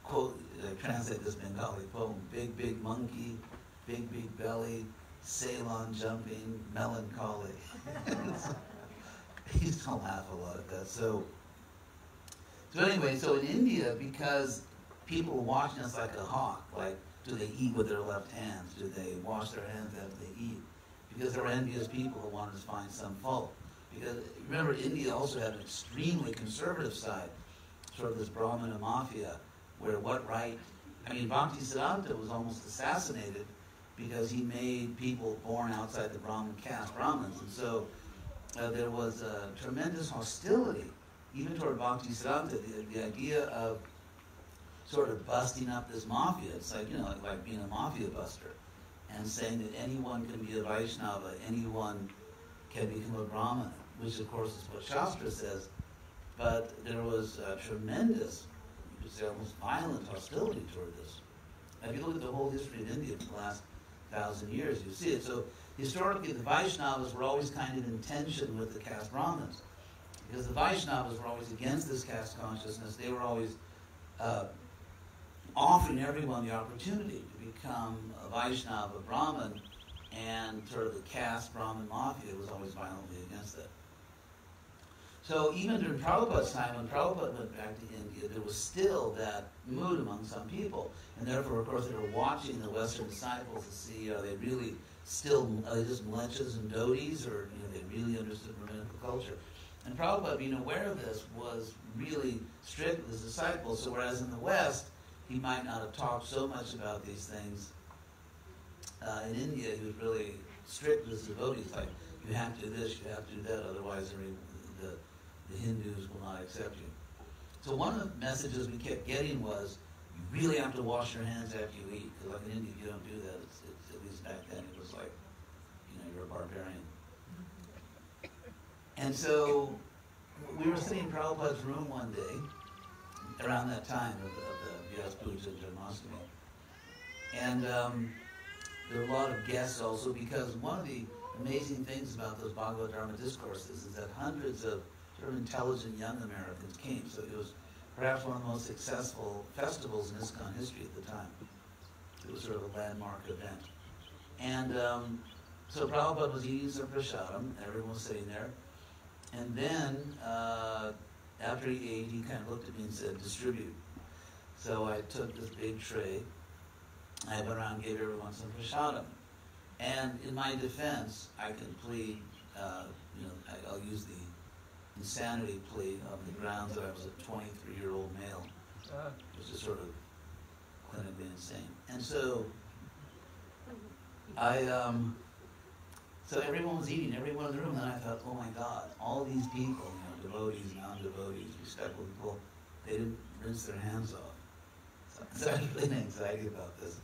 quote, translate this Bengali poem, big, big monkey, big, big belly, Ceylon jumping, melancholy. He used to laugh a lot at that. So anyway, so in India, because people were watching us like a hawk, like, do they eat with their left hands? Do they wash their hands after they eat? Because there were envious people who wanted to find some fault. Because remember, India also had an extremely conservative side, sort of this Brahmana mafia, where Bhaktisiddhanta was almost assassinated because he made people born outside the Brahmin caste, Brahmins. And so there was a tremendous hostility, even toward Bhaktisiddhanta, the idea of sort of busting up this mafia. It's like, you know, like being a mafia buster and saying that anyone can be a Vaishnava, anyone can become a Brahmana, which of course is what Shastra says. But there was a tremendous, you could say almost violent hostility toward this. And if you look at the whole history of India for the last 1,000 years, you see it. So historically, the Vaishnavas were always kind of in tension with the caste Brahmins, because the Vaishnavas were always against this caste consciousness. They were always offering everyone the opportunity to become a Vaishnava, Brahmin, and sort of the caste Brahmin mafia was always violently against it. So even during Prabhupada's time, when Prabhupada went back to India, there was still that mood among some people. And therefore, of course, they were watching the Western disciples to see, are they really still just mlechas and dhotis, or they really understood Brahminical culture? And Prabhupada, being aware of this, was really strict with his disciples. So whereas in the West, he might not have talked so much about these things, in India, he was really strict with his devotees. Like, you have to do this, you have to do that, otherwise the Hindus will not accept you. So one of the messages we kept getting was, you really have to wash your hands after you eat. Because like in India, if you don't do that, it's at least back then, it was like, you're a barbarian. And so we were sitting in Prabhupada's room one day, around that time of the Vyasa-Puja and Janmashtami. And there were a lot of guests also, because one of the amazing things about those Bhagavad Dharma discourses is that hundreds of sort of intelligent young Americans came. So it was perhaps one of the most successful festivals in ISKCON history at the time. It was sort of a landmark event. And so Prabhupada was eating some prasadam, everyone was sitting there. And then, after he ate, he kind of looked at me and said, distribute. So I took this big tray, I went around and gave everyone some prasadam. And in my defense, I can plead, I'll use the insanity plea on the grounds that I was a 23-year-old male, which is sort of clinically insane. And so so everyone was eating, everyone in the room, and I thought, oh my God, all these people, devotees, non-devotees, respectful people, they didn't rinse their hands off. So I was really anxiety about this.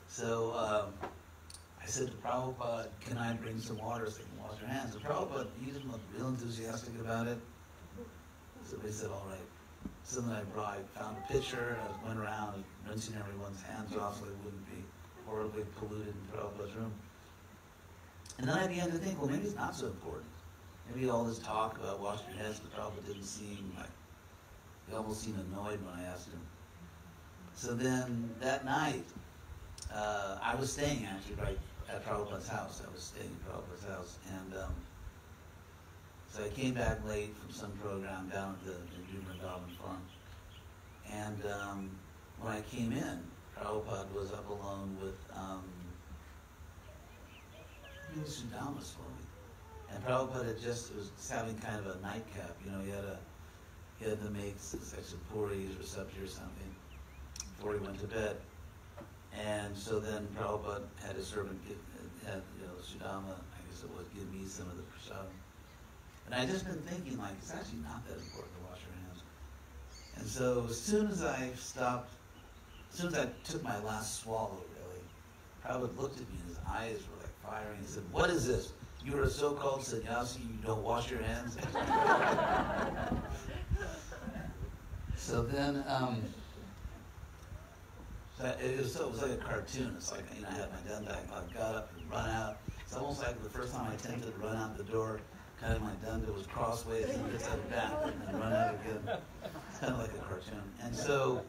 So I said to Prabhupada, can I bring some water so you can wash your hands? And Prabhupada, he didn't look real enthusiastic about it. So they said, all right. So then I found a pitcher, I went around rinsing everyone's hands off so they wouldn't be horribly polluted in Prabhupada's room. And then I began to think, well, maybe it's not so important. Maybe all this talk about washing your hands, but Prabhupada didn't seem like, he almost seemed annoyed when I asked him. So then that night, I was staying actually right at Prabhupada's house. I was staying at Prabhupada's house. And so I came back late from some program down at the Govardhana farm. And when I came in, Prabhupada was up alone with Sudamas for me. And Prabhupada was having kind of a nightcap. He had to make some puris or sabji or something before he went to bed. And so then Prabhupada had a servant Sudama, I guess it was, give me some of the prasadam. And I just been thinking, like, it's actually not that important to wash your hands. And so as soon as I took my last swallow, really, Prabhupada looked at me and his eyes were like firing. He said, what is this? You are a so-called sannyasi, you don't wash your hands? So then, it was like a cartoon. It's like, I had my danda, I got up and run out. It's almost like the first time I attempted to run out the door, kind of my danda was crossways and just had back and then run out again. It's kind of like a cartoon. And so,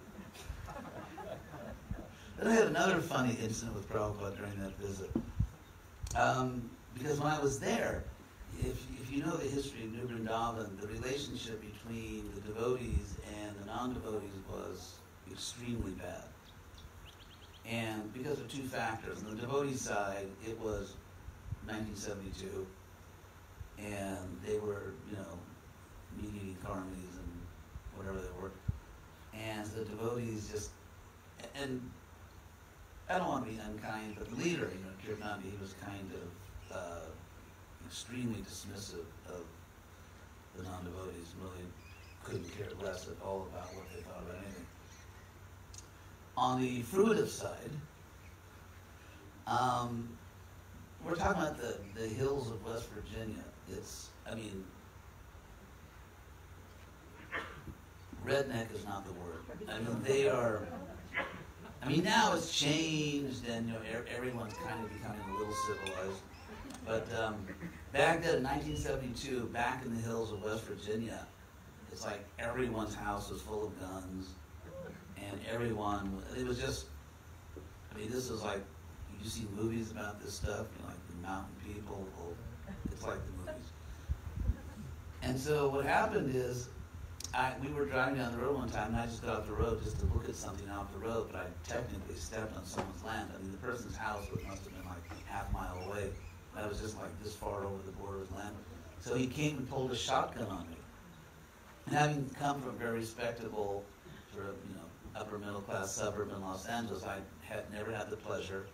then I had another funny incident with Prabhupada during that visit. Because when I was there, if you know the history of New Vrindavan, the relationship between the devotees and the non-devotees was extremely bad. And because of two factors. On the devotee side, it was 1972, and they were, meat-eating karmis and whatever they were. And the devotees just, and I don't want to be unkind, but the leader, Kirtanandi, he was kind of extremely dismissive of the non-devotees, really couldn't care less at all about what they thought about anything. On the fruitive side, we're talking about the hills of West Virginia. Redneck is not the word. Now it's changed and everyone's kind of becoming a little civilized. But back then in 1972, back in the hills of West Virginia, it's like everyone's house was full of guns, and everyone, it was just, I mean, this is like, you see movies about this stuff, you know, like the mountain people, it's like the movies. And so what happened is, we were driving down the road one time, and I just got off the road just to look at something off the road, but I technically stepped on someone's land. I mean, the person's house must have been like half a mile away. I was just like this far over the border of his land. So he came and pulled a shotgun on me. And having come from a very respectable, sort of, you know, upper middle class suburb in Los Angeles, I had never had the pleasure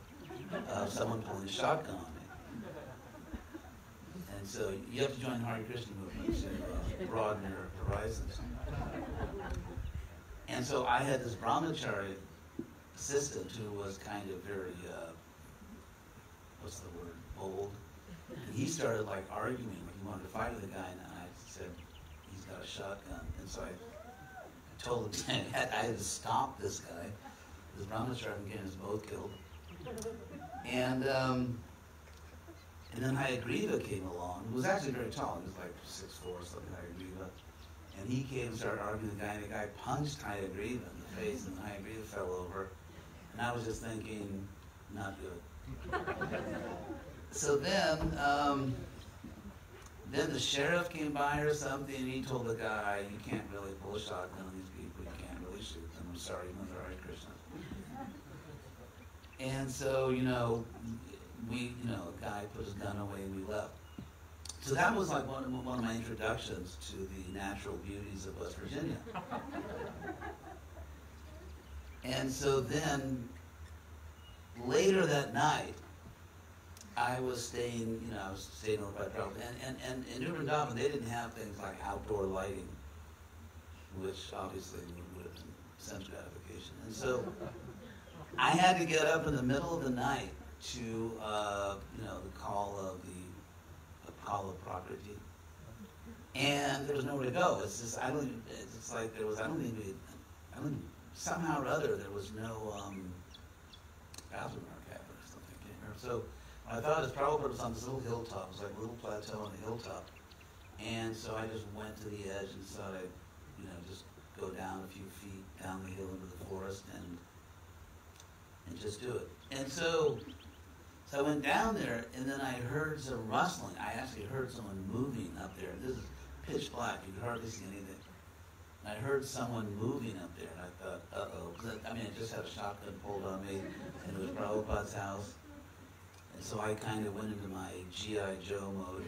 of someone pulling a shotgun on me. And so you have to join the Hare Krishna movement to broaden your horizons. And so I had this brahmachari assistant who was kind of very, what's the word, bold. And he started like arguing, like he wanted to fight with the guy, and I said, he's got a shotgun. And so I told him I had to stop this guy, this brahmachari from getting us both killed. And then Hayagriva came along, who was actually very tall. He was like 6'4" or something, Hayagriva. And he came and started arguing with the guy, and the guy punched Hayagriva in the face, and Hayagriva fell over. And I was just thinking, not good. So then the sheriff came by or something, and he told the guy, you can't really pull a shotgun on these people, you can't really shoot them. I'm sorry, you know, they're Hare Krishna. And so, you know, a guy put his gun away and we left. So that was like one of my introductions to the natural beauties of West Virginia. And so then, later that night, I was staying over by Prabhupada. And in Vrindavan, they didn't have things like outdoor lighting, which obviously would have been sense gratification. And so I had to get up in the middle of the night to, the call of Prakriti. And there was nowhere to go. It's just, somehow or other, there was no bathroom or cabin or something. I can't remember. So I thought his Prabhupada was on this little hilltop. It was like a little plateau on the hilltop. And so I just went to the edge and thought I'd, just go down a few feet down the hill into the forest and just do it. And so I went down there, and then I heard some rustling. I actually heard someone moving up there. This is pitch black. You could hardly see anything. And I heard someone moving up there, and I thought, uh-oh. I just had a shotgun pulled on me, and it was Prabhupada's house. And so I kind of went into my G.I. Joe mode.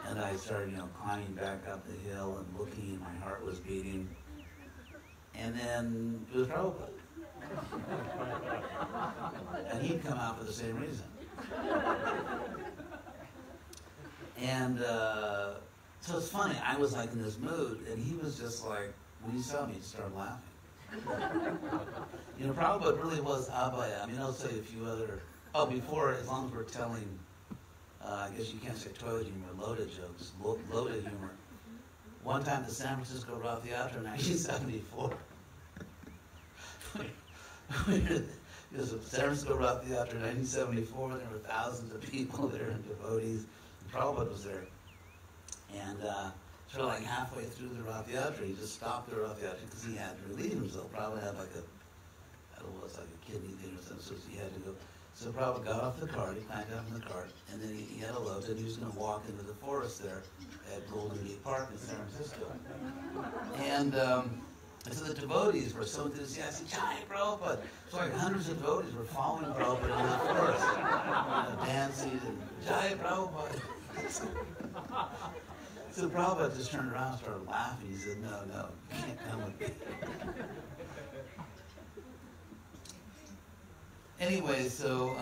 And I started, climbing back up the hill and looking, and my heart was beating. And then it was Prabhupada. And he'd come out for the same reason. And so it's funny, I was like in this mood, and he was just like, when he saw me, he started laughing. Prabhupada really was Abhaya. I'll say a few other, before, as long as we're telling, I guess you can't say toilet humor, loaded jokes, loaded humor. One time at the San Francisco Rath Yatra in 1974, it was a San Francisco Rath Yatra in 1974. There were thousands of people there and devotees. And Prabhupada was there. And sort of like halfway through the Rath Yatra, he just stopped the Rath Yatra because he had to relieve himself. Prabhupada had like a kidney thing or something, so he had to go. So Prabhupada got off the cart, he climbed up in the cart, and then he had a load, and he was going to walk into the forest there at Golden Gate Park in San Francisco. And so the devotees were so enthusiastic, Jai Prabhupada. So like hundreds of devotees were following Prabhupada into the forest, dancing, and Jai Prabhupada. So Prabhupada just turned around and started laughing. He said, no, you can't come with me. Anyway, so,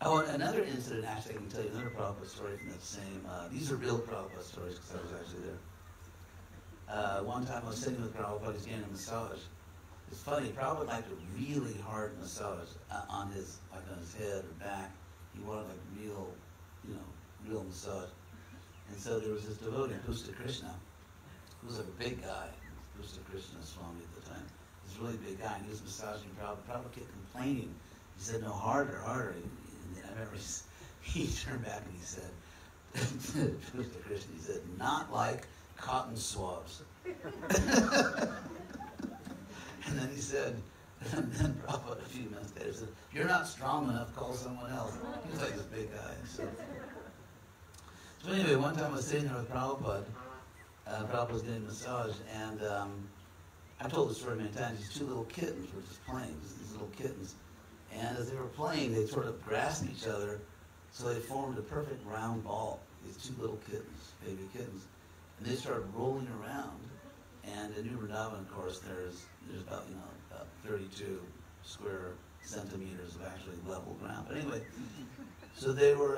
another incident, actually, I can tell you another Prabhupada story from that same, these are real Prabhupada stories because I was actually there. One time I was sitting with Prabhupada, he was getting a massage. It's funny, Prabhupada liked a really hard massage on his head or back. He wanted like real massage. And so there was this devotee, H.D. Krishna, who was like a big guy, H.D. Krishna Swami at the time. This really big guy, and he was massaging Prabhupada. Prabhupada kept complaining He said, no, harder, harder. And I remember he turned back and he said, he said, not like cotton swabs. And then he said, and then Prabhupada a few minutes later said, if you're not strong enough, call someone else. He was like this big guy. So anyway, one time I was sitting there with Prabhupada. Prabhupada was getting a massage, and I've told this story many times. These two little kittens were just playing, these little kittens. And as they were playing, they sort of grasped each other, so they formed a perfect round ball, these two little kittens, baby kittens. And they started rolling around. And in New Vrindavan, of course, there's about, about 32 square centimeters of actually level ground. But anyway, so they were,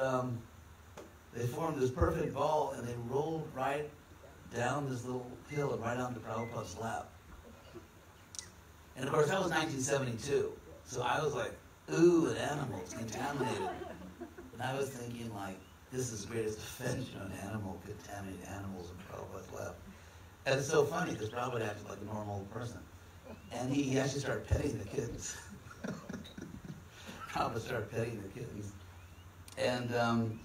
they formed this perfect ball, and they rolled right down this little hill and right onto Prabhupada's lap. And of course, that was 1972. So I was like, ooh, an animal, it's contaminated. And I was thinking, like, this is the greatest offense, an animal, contaminated animals in Prabhupada's lap. And it's so funny, because Prabhupada acted like a normal person. And he actually started petting the kittens. Prabhupada started petting the kittens. And then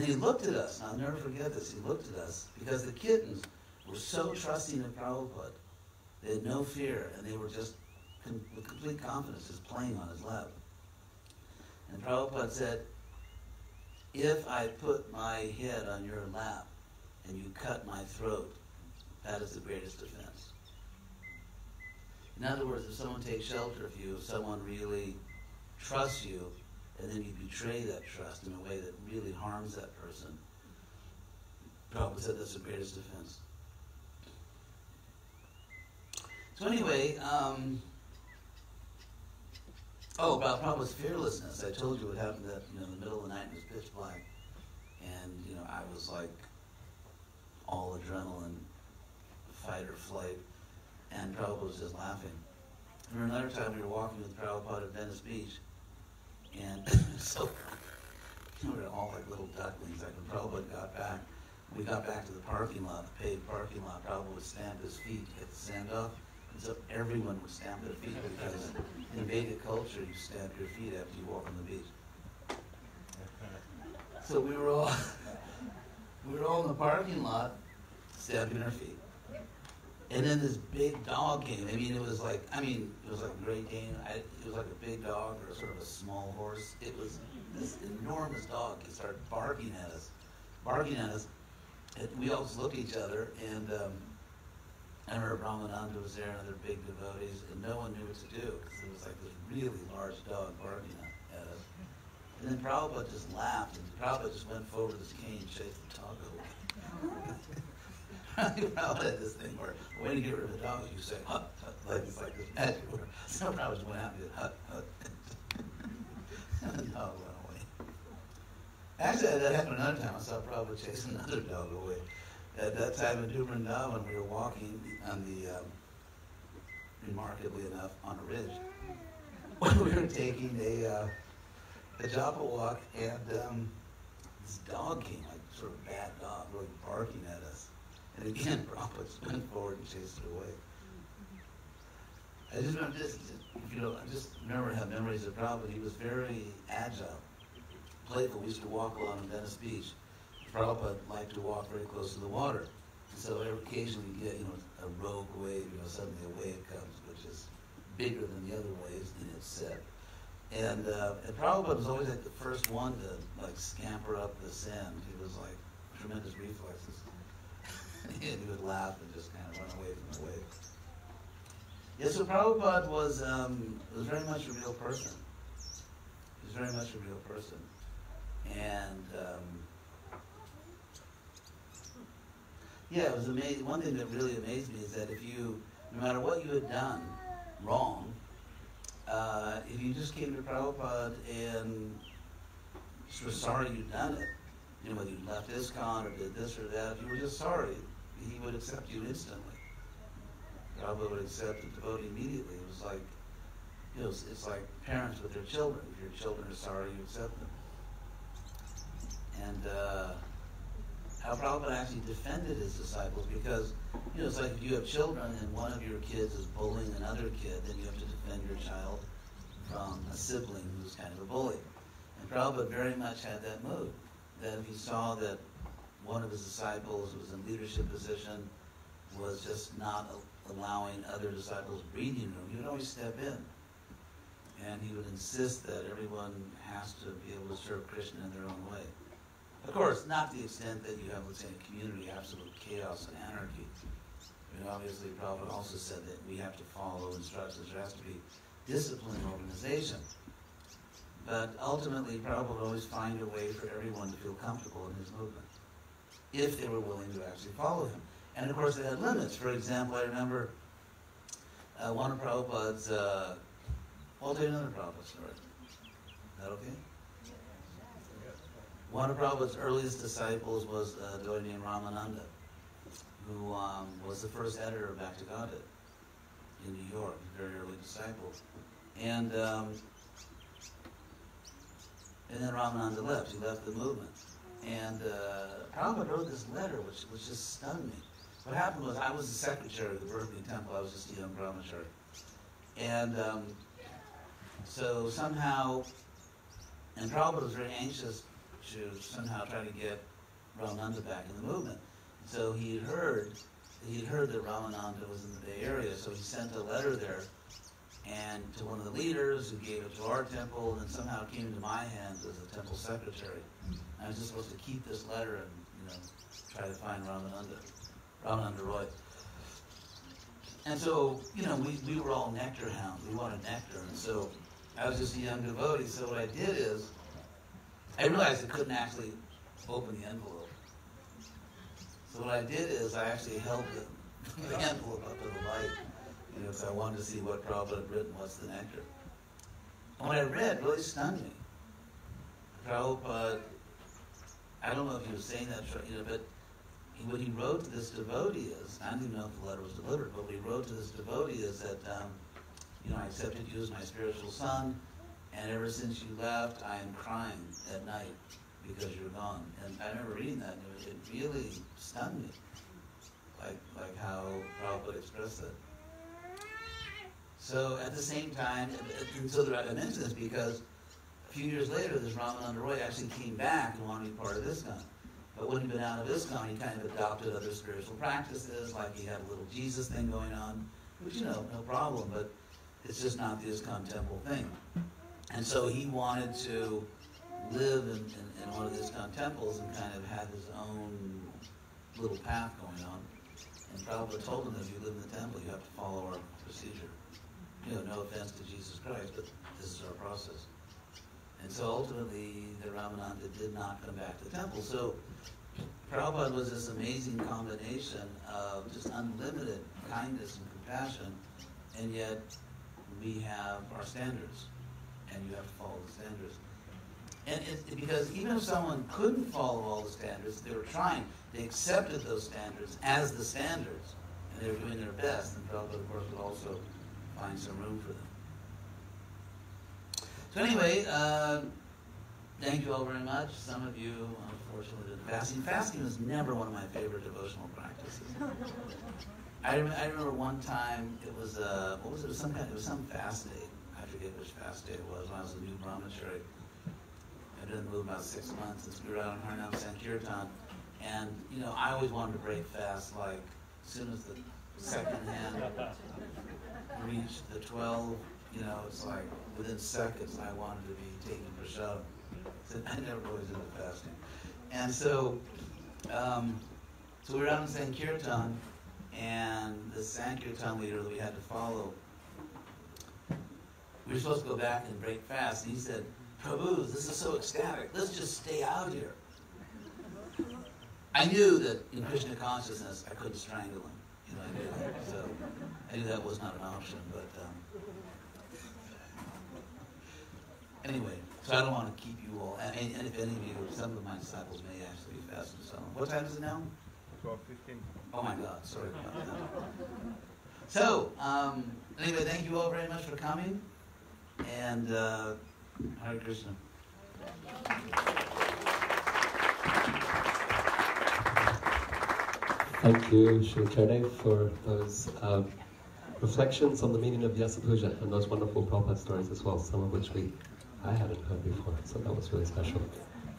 he looked at us, and I'll never forget this, he looked at us, because the kittens were so trusting of Prabhupada. They had no fear, and they were just with complete confidence just playing on his lap. And Prabhupada said, if I put my head on your lap and you cut my throat, that is the greatest offense. In other words, if someone takes shelter of you, if someone really trusts you, and then you betray that trust in a way that really harms that person, Prabhupada said that's the greatest offense. So anyway, about Prabhupada's fearlessness. I told you what happened that, in the middle of the night it was pitch black. And, I was like all adrenaline, fight or flight. And Prabhupada was just laughing. I remember another time we were walking with Prabhupada at Venice Beach. And so, we were all like little ducklings. Like when Prabhupada got back, we got back to the parking lot, the paved parking lot, Prabhupada would stamp his feet to get the sand off. And so everyone would stamp their feet because in Vedic culture, you stamp your feet after you walk on the beach. So we were all in the parking lot stamping our feet. And then this big dog came. It was like a Great Dane. It was like a big dog or sort of a small horse. It was this enormous dog. He started barking at us. And we all just looked at each other, and I remember Brahmananda was there and other big devotees, and no one knew what to do because it was like this really large dog barking at us. And then Prabhupada just laughed, and Prabhupada just went forward with his cane and chased the dog away. Prabhupada had this thing where, a way to get rid of the dog, you say, hut, hut, like it's like this magic word. So Prabhupada just went out and did hut, hut. And the dog went away. Actually, that happened another time. I saw Prabhupada chase another dog away. At that time in New Vrindavan, we were walking on the, remarkably enough, on a ridge. We were taking a japa walk, and this dog came, like sort of bad dog, really barking at us. And again, Prabhupada just went forward and chased it away. I just remember I have memories of Prabhupada. He was very agile, playful. We used to walk along on Venice Beach. Prabhupada liked to walk very close to the water. So occasionally you get, a rogue wave, suddenly a wave comes, which is bigger than the other waves, and it's set. And Prabhupada was always like the first one to like scamper up the sand. He was like tremendous reflexes. He would laugh and just kind of run away from the wave. Yeah, so Prabhupada was very much a real person. He was very much a real person. And it was amazing. One thing that really amazed me is that no matter what you had done wrong, if you just came to Prabhupada and just were sorry you'd done it, whether you left ISKCON or did this or that, if you were just sorry, he would accept you instantly. Prabhupada would accept a devotee immediately. It was like, it's like parents with their children. If your children are sorry, you accept them. And how Prabhupada actually defended his disciples, because it's like if you have children and one of your kids is bullying another kid, then you have to defend your child from a sibling who's kind of a bully. And Prabhupada very much had that mood, that if he saw that one of his disciples who was in leadership position was just not allowing other disciples breathing room, he would always step in. And he would insist that everyone has to be able to serve Krishna in their own way. Of course, not to the extent that you have, let's say, in a community, absolute chaos and anarchy. I mean, obviously, Prabhupada also said that we have to follow instructions. There has to be discipline and organization. But ultimately, Prabhupada would always find a way for everyone to feel comfortable in his movement, if they were willing to actually follow him. And of course, they had limits. For example, I remember one of Prabhupada's, I'll tell you another Prabhupada story. Is that okay? One of Prabhupada's earliest disciples was a devotee named Ramananda, who was the first editor of Bhakti-Gauda in New York, a very early disciple. And then Ramananda left. He left the movement. And Prabhupada wrote this letter, which just stunned me. What happened was I was the secretary of the Berkeley Temple. I was just a young brahmachari. And so somehow, and Prabhupada was very anxious to somehow try to get Ramananda back in the movement. So he had heard that Ramananda was in the Bay Area, so he sent a letter there and to one of the leaders who gave it to our temple, and somehow it came into my hands as a temple secretary. I was just supposed to keep this letter and try to find Ramananda Roy. And so, we were all nectar hounds. We wanted nectar, and so I was just a young devotee. So what I did is, I realized I couldn't actually open the envelope. So what I did is I actually held the envelope up to the light, because I wanted to see what Prabhupada had written, what's the nectar. And what I read really stunned me. Prabhupada, I don't know if he was saying that, but what he wrote to this devotee is, I don't even know if the letter was delivered, but what he wrote to this devotee is that, I accepted you as my spiritual son, and ever since you left, I am crying at night because you're gone. And I remember reading that, and it really stunned me, like how Prabhupada expressed it. So at the same time, and so I mention this because a few years later, this Ramananda Roy actually came back and wanted to be part of ISKCON. But when he'd been out of ISKCON, he kind of adopted other spiritual practices, like he had a little Jesus thing going on, which, no problem, but it's just not the ISKCON temple thing. And so he wanted to live in one of the ISKCON temples and kind of had his own little path going on. And Prabhupada told him that if you live in the temple, you have to follow our procedure. No offense to Jesus Christ, but this is our process. And so ultimately, the Ramananda did not come back to the temple. So Prabhupada was this amazing combination of just unlimited kindness and compassion, and yet we have our standards, and you have to follow the standards. And because even if someone couldn't follow all the standards, they were trying. They accepted those standards as the standards, and they were doing their best, and Prabhupada, of course, would also find some room for them. So anyway, thank you all very much. Some of you, unfortunately, did fasting. Fasting was never one of my favorite devotional practices. I remember one time it was what was it? It was some fast day. I forget which fast day it was. When I was a new brahmachari, I'd been in the movement about 6 months since we were out on Harinam Sankirtan, and I always wanted to break fast like as soon as the second hand reached the 12. It's like within seconds I wanted to be taking prashadam. So I never always did the fasting. And so, we were out in Sankirtan, and the Sankirtan leader that we had to follow, we were supposed to go back and break fast, and he said, "Prabhu, this is so ecstatic, let's just stay out here." I knew that in Krishna consciousness I couldn't strangle him. I knew that. So I knew that was not an option, but anyway, so I don't want to keep you all, and if any of you, some of my disciples may actually be fasting. So, what time is it now? 12:15. Oh my God, sorry about that. So, anyway, thank you all very much for coming, and Hare Krishna. Thank you, Sri Chade, for those reflections on the meaning of Vyasa-Puja and those wonderful Prabhupada stories as well, some of which I hadn't heard before, so that was really special.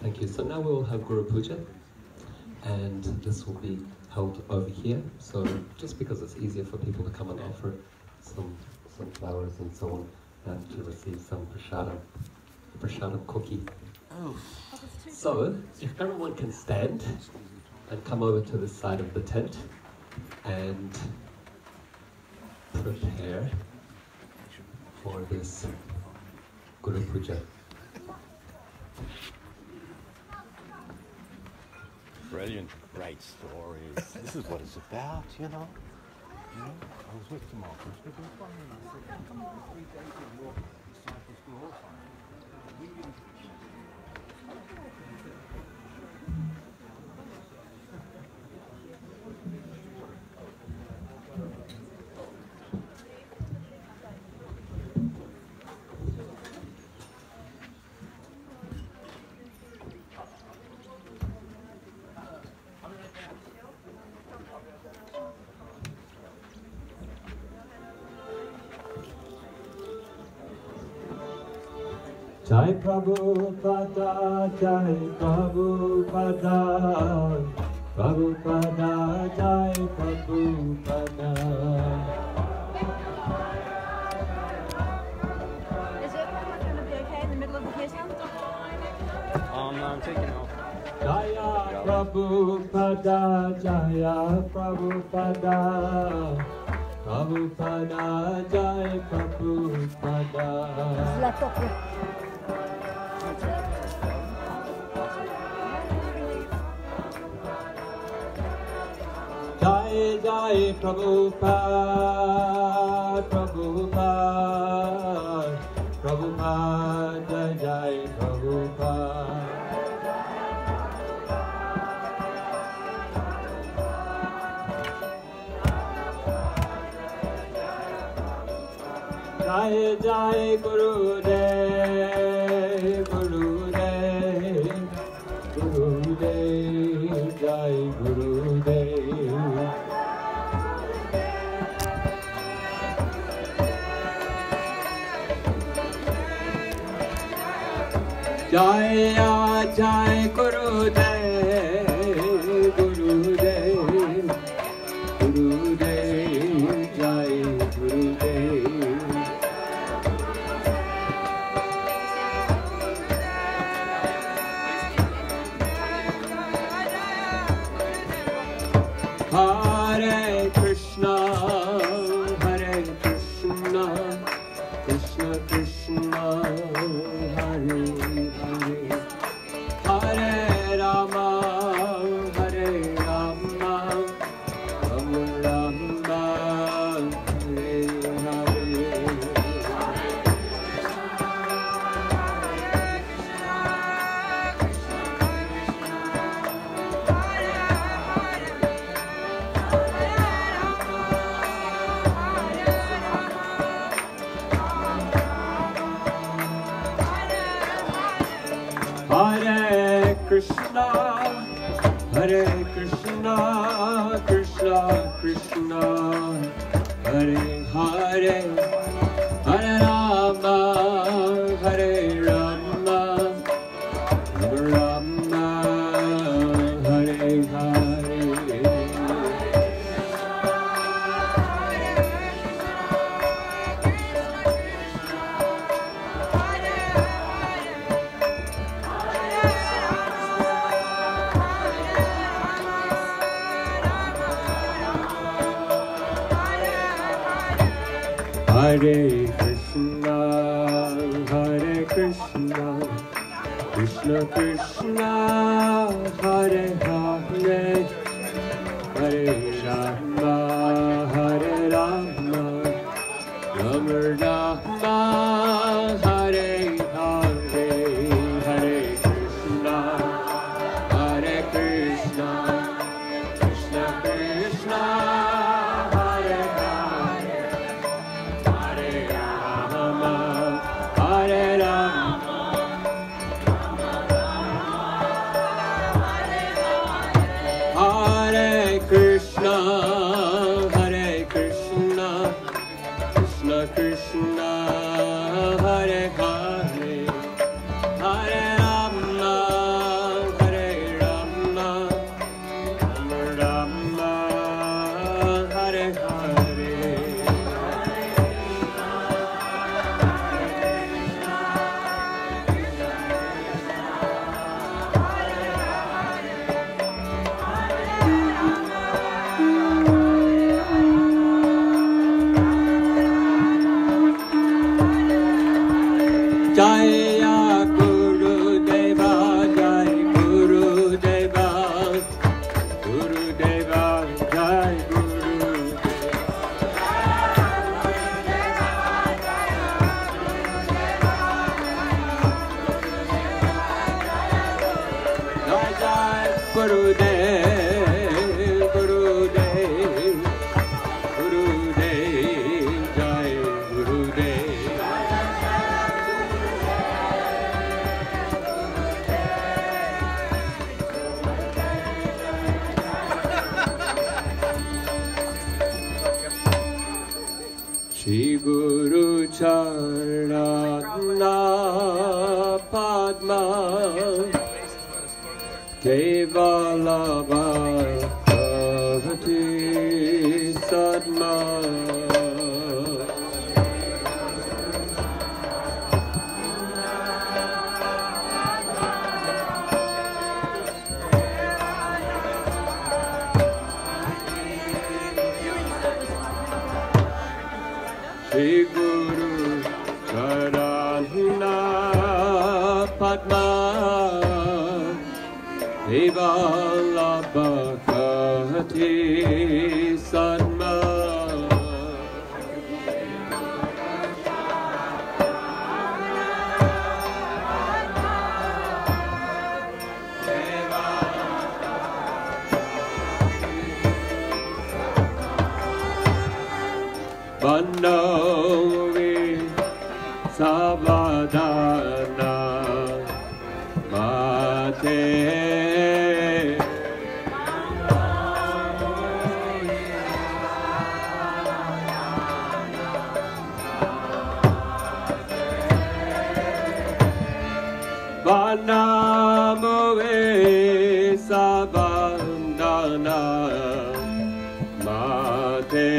Thank you. So now we will have Guru Puja, and this will be held over here. So just because it's easier for people to come and offer some flowers and so on, and to receive some prasadam cookie. Oh. So if everyone can stand and come over to the side of the tent and prepare for this Guru Puja. Brilliant, great stories. This is what it's about, you know. I was with them all. I said, come on, 3 days of your disciples will all find. Jai Prabhupada, Jai Prabhupada, Prabhupada, Jai Prabhupada. Is it going to be okay in the middle of the kirtan? No, I'm taking off. Jaya Prabhupada, Jaya Prabhupada, Prabhupada, Jai Prabhupada. Left up here. Jai Jai Prabhupada, Prabhupada, Prabhupada, Jai Prabhupada. Jai Jai Gurudev, Gurudev, Gurudev, Jai Gurudev. Jaya Jai Gurudev, Gurudev, Gurudev, Jai Gurudev. Hare Krishna, Hare Krishna, Krishna Krishna, Hare Hare, Hare Rama, Hare Rama, Rama Rama, Hare Hare. Hare Krishna, Hare Krishna, Krishna Krishna, Hare Hare, Hare Rama, Hare Rama, Rama Rama, Hare Hare. Hare Krishna, Hare Krishna, Krishna Krishna, Hare Hare, Hare Rama, Hare Rama, Rama Rama, Hare Hare, Hare Krishna, Hare Krishna, Krishna Krishna. Hare Krishna, Hare Hare. Jaya Guru Deva, Jai Guru Deva, Guru Deva, Jai Guru Deva. Jai Jai Guru Dev, Guru Dev, Guru Dev, Jai Guru Dev. Shri Guru Charana Padma Kevalabha Bhavati Sadma. Shri Guru Charana Padma Devalabha Bhavati Sadma. Vannovi Savadana Mate. Vannamovi Savadana Mate.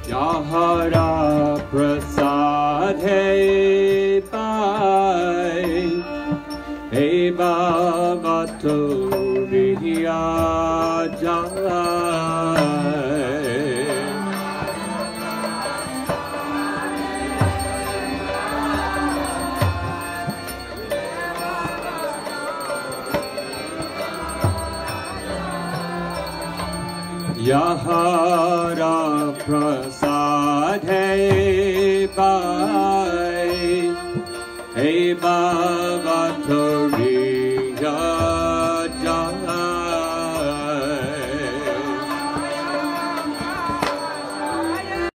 Yahara Prasad Hey Pai Hey Bhavato Riya Jai. Yahara Prasad Hey Pai Hey Bhavato Riya